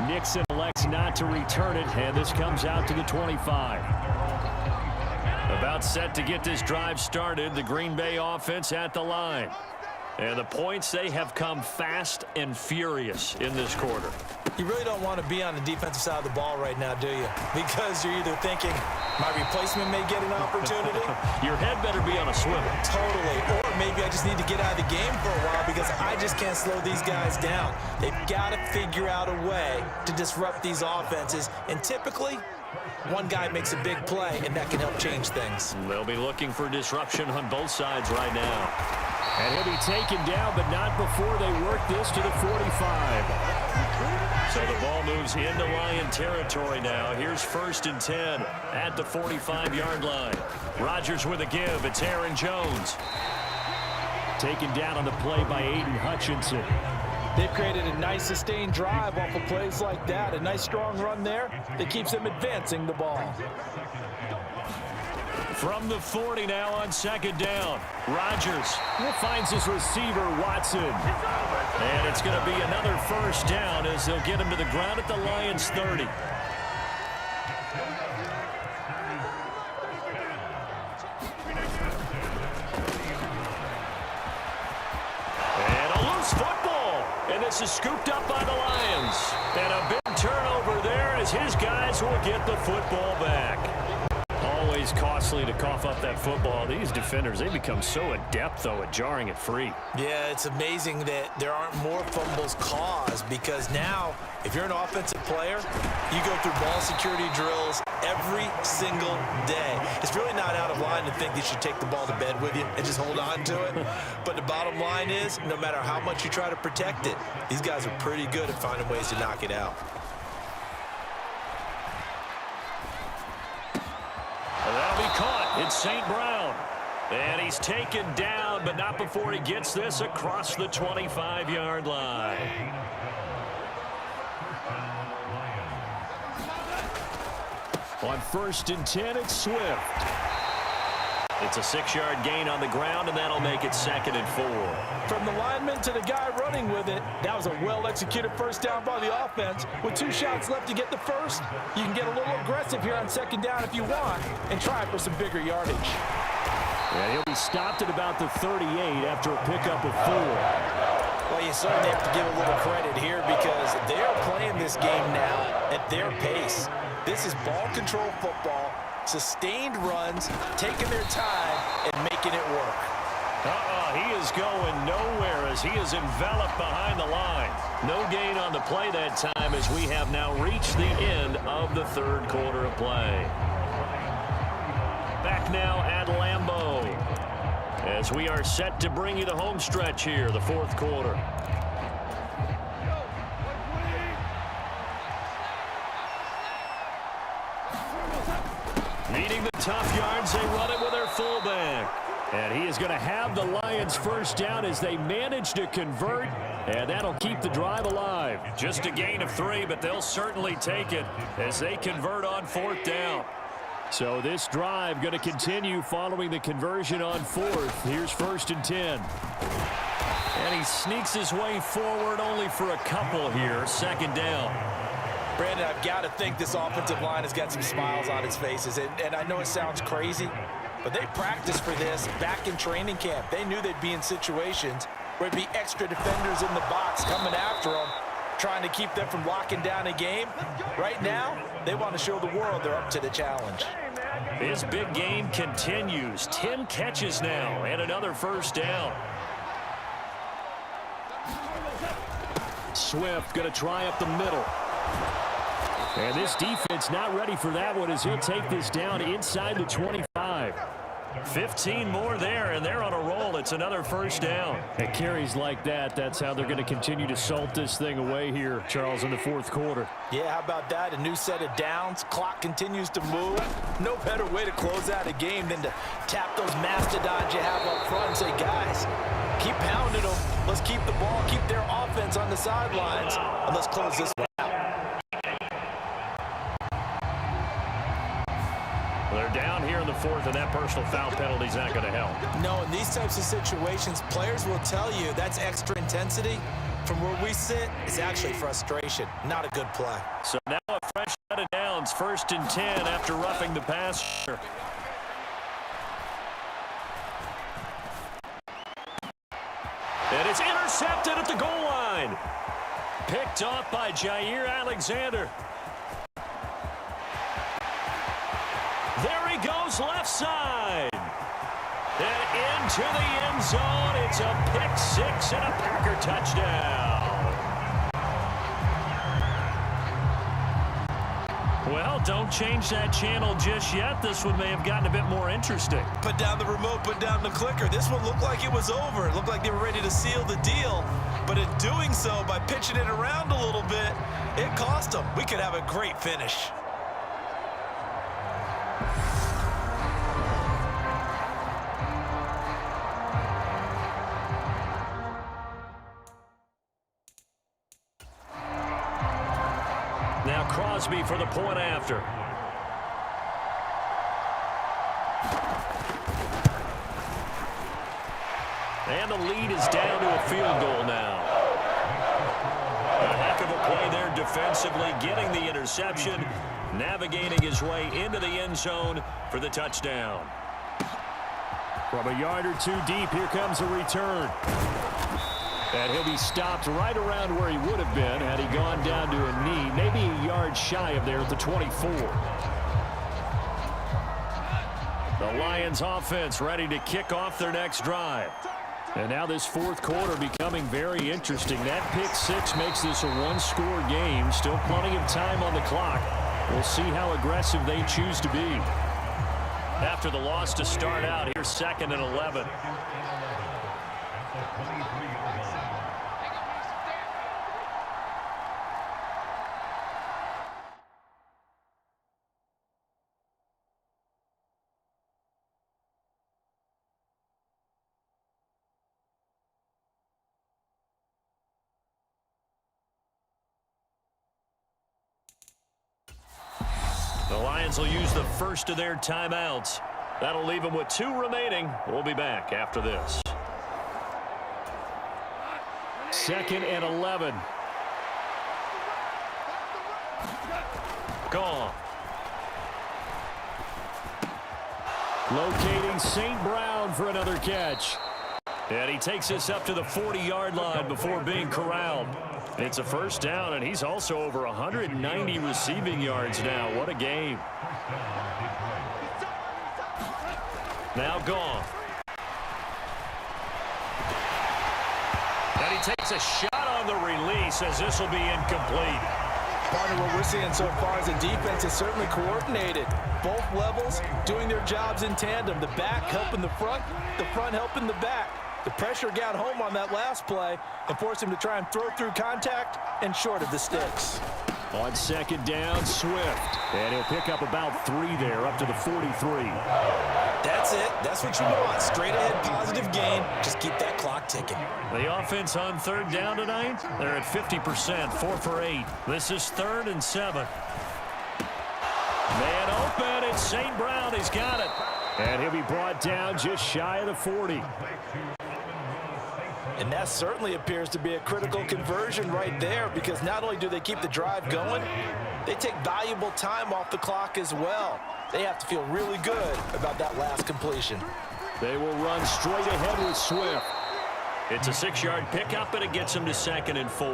Nixon elects not to return it, and this comes out to the 25. About set to get this drive started, the Green Bay offense at the line. And the points, they have come fast and furious in this quarter. You really don't want to be on the defensive side of the ball right now, do you? Because you're either thinking, my replacement may get an opportunity. Your head better be on a swivel. Totally. Or maybe I just need to get out of the game for a while because I just can't slow these guys down. They've got to figure out a way to disrupt these offenses. And typically, one guy makes a big play, and that can help change things. They'll be looking for disruption on both sides right now. And he'll be taken down, but not before they work this to the 45. So the ball moves into Lion territory now. Here's 1st and 10 at the 45-yard line. Rodgers with a give. It's Aaron Jones. Taken down on the play by Aiden Hutchinson. They've created a nice sustained drive off of plays like that. A nice strong run there that keeps them advancing the ball. From the 40 now on 2nd down. Rodgers finds his receiver, Watson. And it's going to be another 1st down as they'll get him to the ground at the Lions' 30. And a loose football. And this is scooped up by the Lions. And a big turnover there as his guys will get the football back. Always costly to cough up that football. These defenders, they become so adept, though, at jarring it free. Yeah, it's amazing that there aren't more fumbles caused because now, if you're an offensive player, you go through ball security drills every single day. It's really not out of line to think you should take the ball to bed with you and just hold on to it. But the bottom line is, no matter how much you try to protect it, these guys are pretty good at finding ways to knock it out. That'll be caught. It's St. Brown. And he's taken down, but not before he gets this across the 25-yard line. On 1st and 10, it's Swift. It's a 6-yard gain on the ground, and that'll make it 2nd and 4. From the lineman to the guy running with it, that was a well-executed 1st down by the offense. With 2 shots left to get the first, you can get a little aggressive here on 2nd down if you want and try for some bigger yardage. And he'll be stopped at about the 38 after a pickup of 4. Well, you certainly have to give a little credit here because they're playing this game now at their pace. This is ball control football, sustained runs, taking their time and making it work. He is going nowhere as he is enveloped behind the line. No gain on the play that time as we have now reached the end of the 3rd quarter of play. Back now at Lambeau as we are set to bring you the home stretch here, the 4th quarter. Needing the tough yards, they run it with their fullback. And he is going to have the Lions 1st down as they manage to convert, and that'll keep the drive alive. Just a gain of 3, but they'll certainly take it as they convert on 4th down. So this drive going to continue following the conversion on 4th. Here's 1st and 10. And he sneaks his way forward only for a couple here. 2nd down. Brandon, I've got to think this offensive line has got some smiles on its faces. And I know it sounds crazy, but they practiced for this back in training camp. They knew they'd be in situations where there'd be extra defenders in the box coming after them, trying to keep them from locking down a game. Right now, they want to show the world they're up to the challenge. His big game continues. 10 catches now and another first down. Swift going to try up the middle. And this defense not ready for that one as he'll take this down inside the 25. 15 more there, and they're on a roll. It's another first down. At carries like that, that's how they're going to continue to salt this thing away here, Charles, in the fourth quarter. Yeah, how about that? A new set of downs. Clock continues to move. No better way to close out a game than to tap those mastodons you have up front and say, guys, keep pounding them. Let's keep the ball, keep their offense on the sidelines, and let's close this one out. They're down here in the fourth, and that personal foul penalty is not going to help. No, in these types of situations, players will tell you that's extra intensity. From where we sit, it's actually frustration. Not a good play. So now a fresh set of downs, 1st and 10 after roughing the passer. And it's intercepted at the goal line. Picked off by Jair Alexander. There he goes, left side. And into the end zone. It's a pick six and a Packer touchdown. Well, don't change that channel just yet. This one may have gotten a bit more interesting. Put down the remote, put down the clicker. This one looked like it was over. It looked like they were ready to seal the deal. But in doing so, by pitching it around a little bit, it cost them. We could have a great finish. Now Crosby for the point after. And the lead is down to a field goal now. A heck of a play there defensively, getting the interception, navigating his way into the end zone for the touchdown. From a yard or two deep, here comes a return. And he'll be stopped right around where he would have been had he gone down to a knee, maybe a yard shy of there at the 24. The Lions offense ready to kick off their next drive. And now this fourth quarter becoming very interesting. That pick six makes this a one-score game. Still plenty of time on the clock. We'll see how aggressive they choose to be. After the loss to start out, here's 2nd and 11. The Lions will use the first of their timeouts. That'll leave them with 2 remaining. We'll be back after this. 2nd and 11. Gone. Locating St. Brown for another catch. And he takes this up to the 40-yard line before being corralled. It's a first down, and he's also over 190 receiving yards now. What a game. Now gone. And he takes a shot on the release as this will be incomplete. Partner, what we're seeing so far is the defense is certainly coordinated. Both levels doing their jobs in tandem. The back helping the front helping the back. The pressure got home on that last play and forced him to try and throw through contact and short of the sticks. On 2nd down, Swift. And he'll pick up about 3 there, up to the 43. That's it. That's what you want. Straight ahead positive gain. Just keep that clock ticking. The offense on 3rd down tonight, they're at 50%, 4 for 8. This is 3rd and 7. Man open, it's St. Brown. He's got it. And he'll be brought down just shy of the 40. And that certainly appears to be a critical conversion right there, because not only do they keep the drive going, they take valuable time off the clock as well. They have to feel really good about that last completion. They will run straight ahead with Swift. It's a 6-yard pickup, and it gets them to 2nd and 4.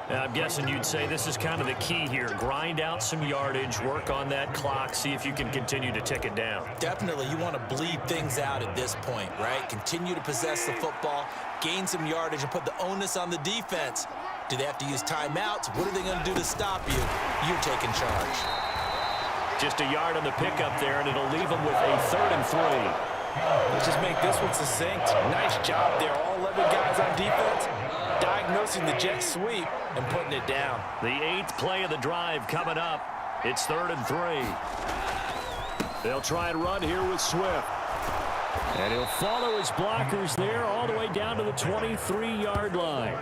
Now, I'm guessing you'd say this is kind of the key here. Grind out some yardage, work on that clock, see if you can continue to tick it down. Definitely, you want to bleed things out at this point, right? Continue to possess the football, gain some yardage, and put the onus on the defense. Do they have to use timeouts? What are they going to do to stop you? You're taking charge. Just a yard on the pickup there, and it'll leave them with a 3rd and 3. Let's just make this one succinct. Nice job there. All 11 guys on defense diagnosing the jet sweep and putting it down. The 8th play of the drive coming up. It's 3rd and 3. They'll try and run here with Swift. And he'll follow his blockers there all the way down to the 23-yard line.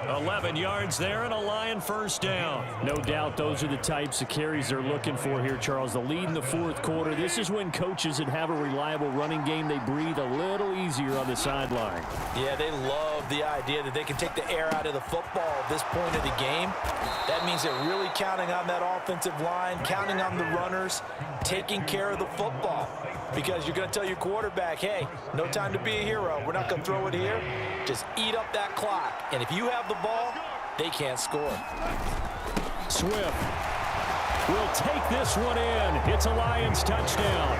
11 yards there and a Lion first down. No doubt those are the types of carries they're looking for here, Charles. The lead in the 4th quarter. This is when coaches that have a reliable running game, they breathe a little easier on the sideline. Yeah, they love the idea that they can take the air out of the football at this point of the game. That means they're really counting on that offensive line, counting on the runners, taking care of the football. Because you're going to tell your quarterback, hey, no time to be a hero. We're not going to throw it here. Just eat up that clock. And if you have the ball, they can't score. Swift will take this one in. It's a Lions touchdown.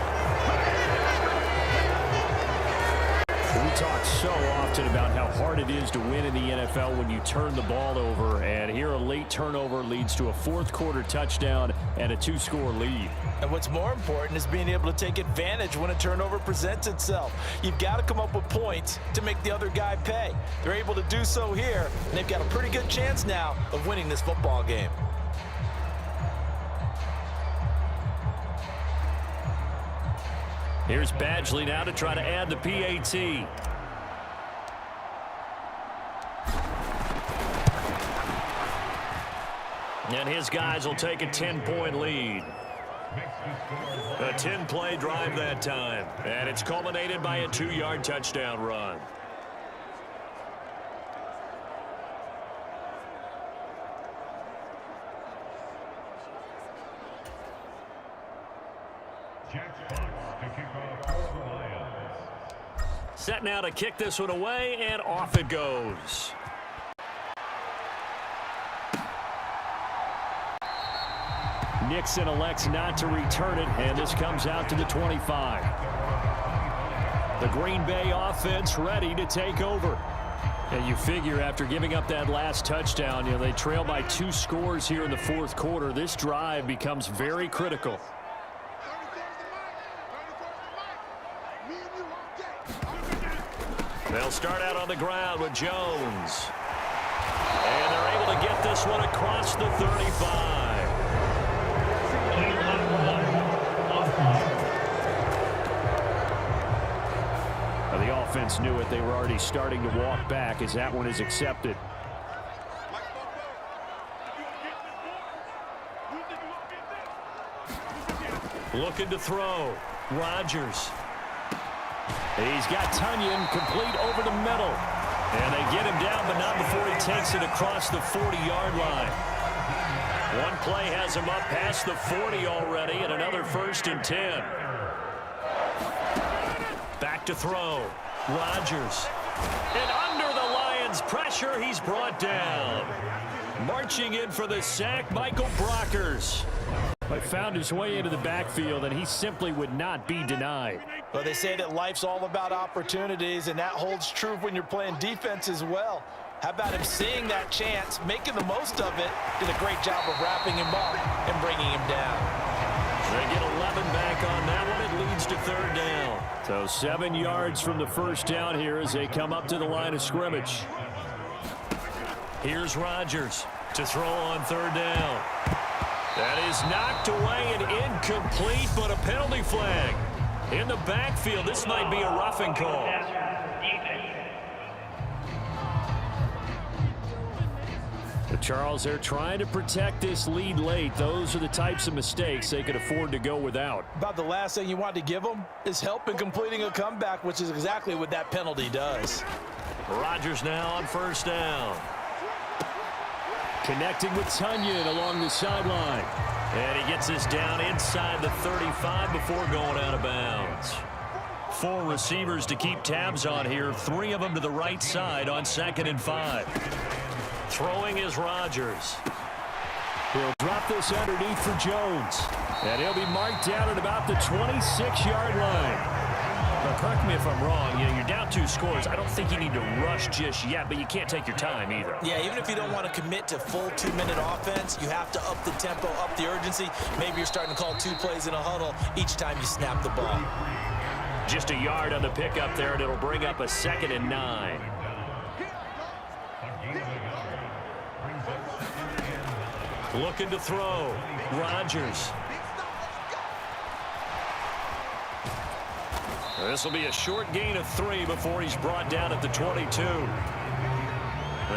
We talk so often about how hard it is to win in the NFL when you turn the ball over. And here a late turnover leads to a 4th quarter touchdown and a 2-score lead. And what's more important is being able to take advantage when a turnover presents itself. You've got to come up with points to make the other guy pay. They're able to do so here, and they've got a pretty good chance now of winning this football game. Here's Badgley now to try to add the PAT. And his guys will take a 10-point lead. A 10-play drive that time. And it's culminated by a 2-yard touchdown run. Set now to kick this one away, and off it goes. Nixon elects not to return it, and this comes out to the 25. The Green Bay offense ready to take over. And you figure after giving up that last touchdown, they trail by 2 scores here in the 4th quarter. This drive becomes very critical. They'll start out on the ground with Jones. And they're able to get this one across the 35. Now the offense knew it. They were already starting to walk back as that one is accepted. Looking to throw. Rodgers. He's got Tunyon complete over the middle. And they get him down, but not before he takes it across the 40-yard line. One play has him up past the 40 already, and another 1st and 10. Back to throw. Rodgers. And under the Lions' pressure, he's brought down. Marching in for the sack, Michael Brockers. But found his way into the backfield, and he simply would not be denied. Well, they say that life's all about opportunities, and that holds true when you're playing defense as well. How about him seeing that chance, making the most of it, did a great job of wrapping him up and bringing him down. They get 11 back on that one. It leads to 3rd down. So 7 yards from the first down here as they come up to the line of scrimmage. Here's Rodgers to throw on 3rd down. That is knocked away and incomplete, but a penalty flag in the backfield. This might be a roughing call. But Charles, they're trying to protect this lead late. Those are the types of mistakes they could afford to go without. About the last thing you want to give them is help in completing a comeback, which is exactly what that penalty does. Rodgers now on first down. Connecting with Tunyon along the sideline. And he gets this down inside the 35 before going out of bounds. 4 receivers to keep tabs on here. 3 of them to the right side on 2nd and 5. Throwing is Rodgers. He'll drop this underneath for Jones. And he'll be marked down at about the 26-yard line. Now, correct me if I'm wrong. You're down 2 scores. I don't think you need to rush just yet, but you can't take your time either. Yeah, even if you don't want to commit to full 2-minute offense, you have to up the tempo, up the urgency. Maybe you're starting to call 2 plays in a huddle each time you snap the ball. Just a yard on the pickup there, and it'll bring up a 2nd and 9. Looking to throw. Rodgers. This will be a short gain of 3 before he's brought down at the 22.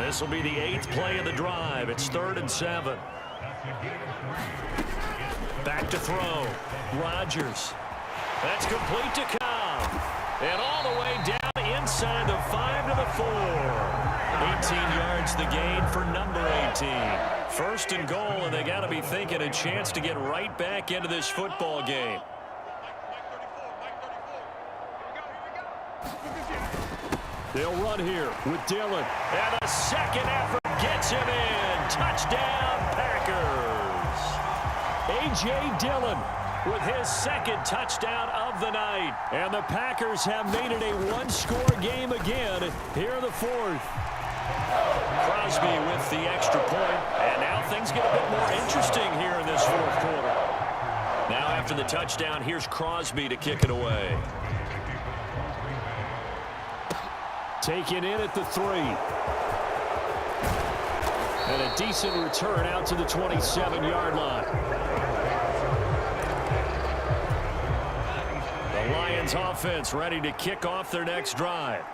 This will be the 8th play of the drive. It's 3rd and 7. Back to throw. Rodgers. That's complete to Cobb. And all the way down inside the 5 to the 4. 18 yards the gain for number 18. 1st and goal, and they got to be thinking a chance to get right back into this football game. They'll run here with Dillon. And the second effort gets him in. Touchdown, Packers. A.J. Dillon with his 2nd touchdown of the night. And the Packers have made it a 1-score game again. Here the 4th. Crosby with the extra point. And now things get a bit more interesting here in this 4th quarter. Now after the touchdown, here's Crosby to kick it away. Taken in at the 3. And a decent return out to the 27-yard line. The Lions offense ready to kick off their next drive.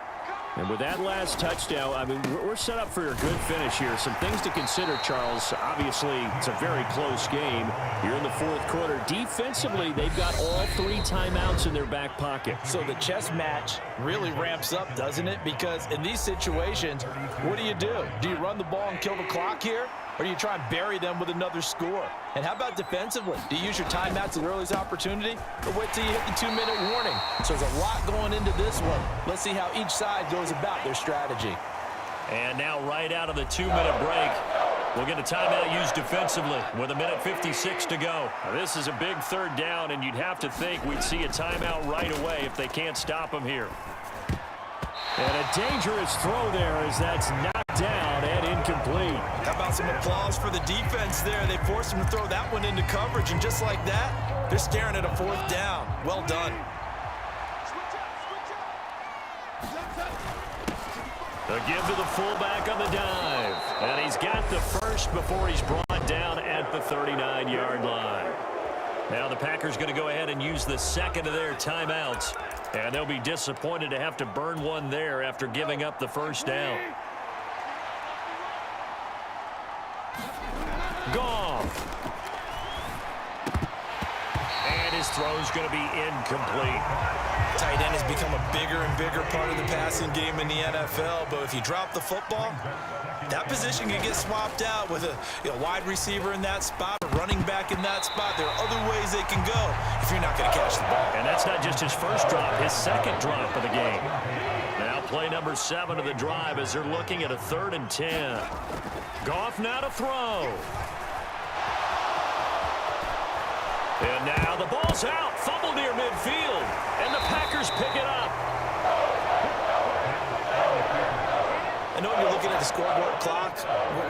And with that last touchdown, I mean, we're set up for a good finish here. Some things to consider, Charles. Obviously, it's a very close game here in the 4th quarter. Defensively, they've got all 3 timeouts in their back pocket. So the chess match really ramps up, doesn't it? Because in these situations, what do? Do you run the ball and kill the clock here? Or do you try and bury them with another score? And how about defensively? Do you use your timeouts at the earliest opportunity? Or wait till you hit the 2-minute warning? So there's a lot going into this one. Let's see how each side goes about their strategy. And now right out of the 2-minute break, we'll get a timeout used defensively with 1:56 to go. Now, this is a big 3rd down, and you'd have to think we'd see a timeout right away if they can't stop them here. And a dangerous throw there as that's knocked down and incomplete. How about some applause for the defense there? They forced him to throw that one into coverage, and just like that, they're staring at a 4th down. Well done. A give to the fullback on the dive. And he's got the 1st before he's brought down at the 39-yard line. Now the Packers going to go ahead and use the 2nd of their timeouts. And they'll be disappointed to have to burn one there after giving up the 1st down. Goff. And his throw's going to be incomplete. Tight end has become a bigger and bigger part of the passing game in the NFL, but if you drop the football, that position can get swapped out with a wide receiver in that spot, a running back in that spot. There are other ways they can go if you're not going to catch the ball. And that's not just his 1st drop, his 2nd drop of the game. Now play number 7 of the drive as they're looking at a 3rd and 10. Goff now to throw. And now the ball's out. Fumble near midfield. And the Packers pick it up. I know you're looking at the scoreboard clock.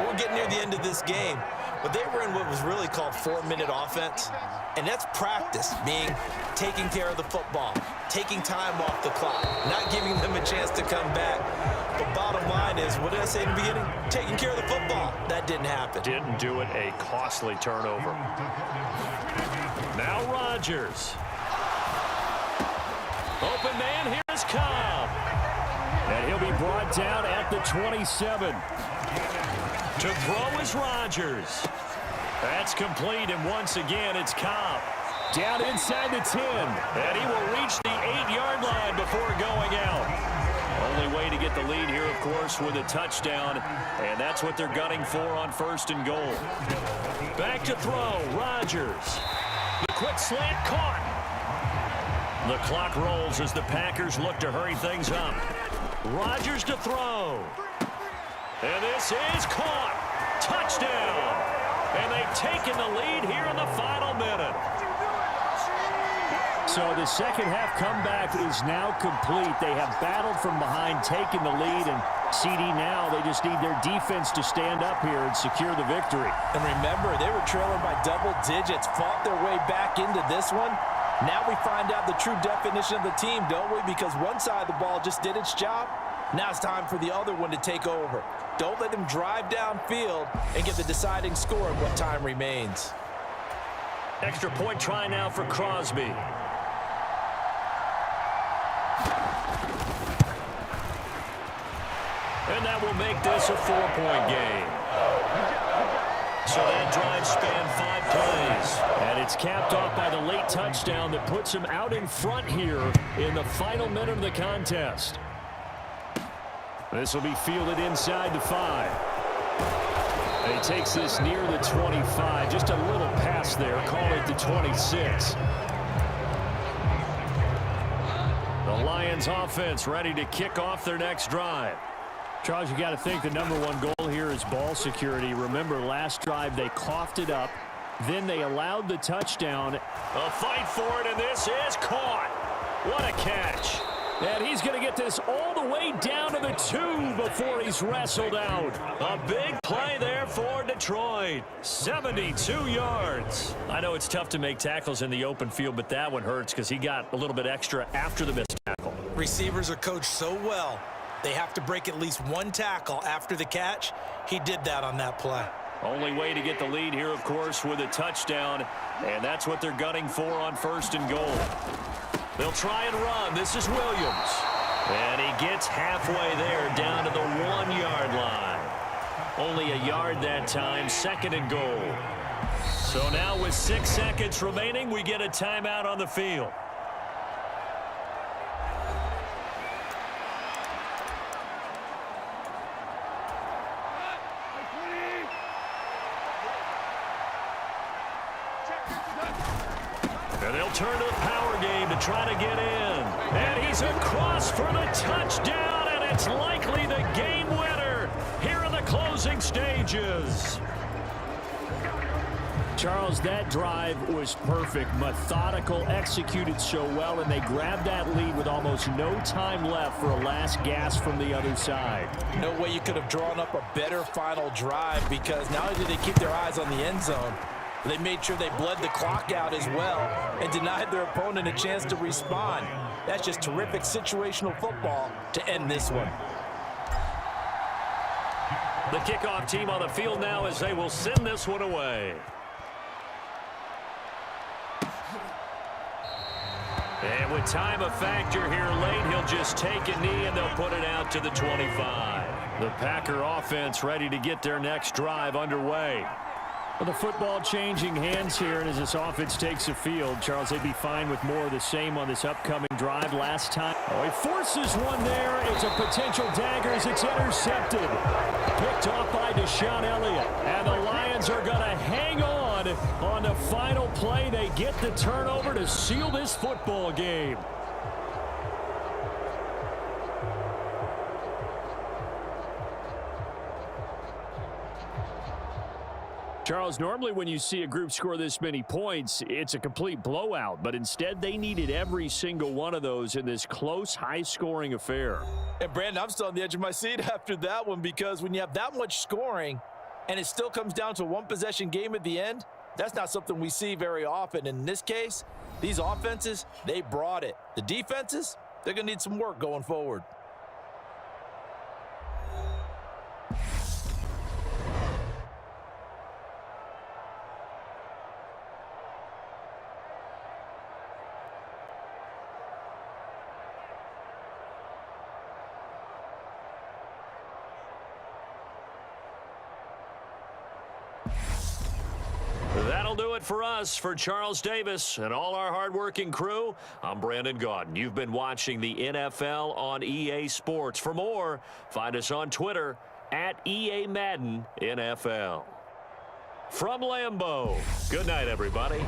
We're getting near the end of this game. But they were in what was really called 4-minute offense. And that's practice, meaning taking care of the football, taking time off the clock, not giving them a chance to come back. But bottom line is, what did I say in the beginning? Taking care of the football. That didn't happen. Didn't do it. A costly turnover. Now Rodgers. Open man, here's Cobb. And he'll be brought down at the 27. To throw is Rodgers. That's complete, and once again, it's Cobb. Down inside the 10. And he will reach the 8-yard line before going out. Only way to get the lead here, of course, with a touchdown, and that's what they're gunning for on 1st and goal. Back to throw, Rodgers. The quick slant caught. The clock rolls as the Packers look to hurry things up. Rodgers to throw. And this is caught. Touchdown. And they've taken the lead here in the final minute. So the second half comeback is now complete. They have battled from behind, taken the lead, and CD now they just need their defense to stand up here and secure the victory. And remember, they were trailing by double digits, fought their way back into this one. Now we find out the true definition of the team, don't we? Because one side of the ball just did its job. Now it's time for the other one to take over. Don't let them drive downfield and get the deciding score in what time remains. Extra point try now for Crosby. And that will make this a 4-point game. So that drive spanned 5 plays. And it's capped off by the late touchdown that puts him out in front here in the final minute of the contest. This will be fielded inside the 5. And he takes this near the 25. Just a little pass there. Call it the 26. The Lions offense ready to kick off their next drive. Charles, you got to think the number one goal here is ball security. Remember, last drive they coughed it up. Then they allowed the touchdown. A fight for it, and this is caught. What a catch. And he's going to get this all the way down to the 2 before he's wrestled out. A big play there for Detroit. 72 yards. I know it's tough to make tackles in the open field, but that one hurts because he got a little bit extra after the missed tackle. Receivers are coached so well. They have to break at least one tackle after the catch. He did that on that play. Only way to get the lead here, of course, with a touchdown, and that's what they're gunning for on 1st and goal. They'll try and run. This is Williams. And he gets halfway there down to the 1-yard line. Only a yard that time, 2nd and goal. So now with 6 seconds remaining, we get a timeout on the field. And they'll turn to the power game to try to get in. And he's across for the touchdown, and it's likely the game winner here in the closing stages. Charles, that drive was perfect, methodical, executed so well, and they grabbed that lead with almost no time left for a last gasp from the other side. No way you could have drawn up a better final drive, because not only did they keep their eyes on the end zone, they made sure they bled the clock out as well and denied their opponent a chance to respond. That's just terrific situational football to end this one. The kickoff team on the field now as they will send this one away. And with time a factor here late, he'll just take a knee and they'll put it out to the 25. The Packer offense ready to get their next drive underway. Well, the football changing hands here, and as this offense takes the field, Charles, they'd be fine with more of the same on this upcoming drive. Last time, he forces one there. It's a potential dagger as it's intercepted. Picked off by Deshaun Elliott. And the Lions are going to hang on the final play. They get the turnover to seal this football game. Charles, normally when you see a group score this many points, it's a complete blowout. But instead, they needed every single one of those in this close, high-scoring affair. And, Brandon, I'm still on the edge of my seat after that one, because when you have that much scoring and it still comes down to a one-possession game at the end, that's not something we see very often. In this case, these offenses, they brought it. The defenses, they're going to need some work going forward. That'll do it for us. For Charles Davis and all our hardworking crew, I'm Brandon Gaudin. You've been watching the NFL on EA Sports. For more, find us on Twitter at EA Madden NFL. From Lambeau, good night, everybody.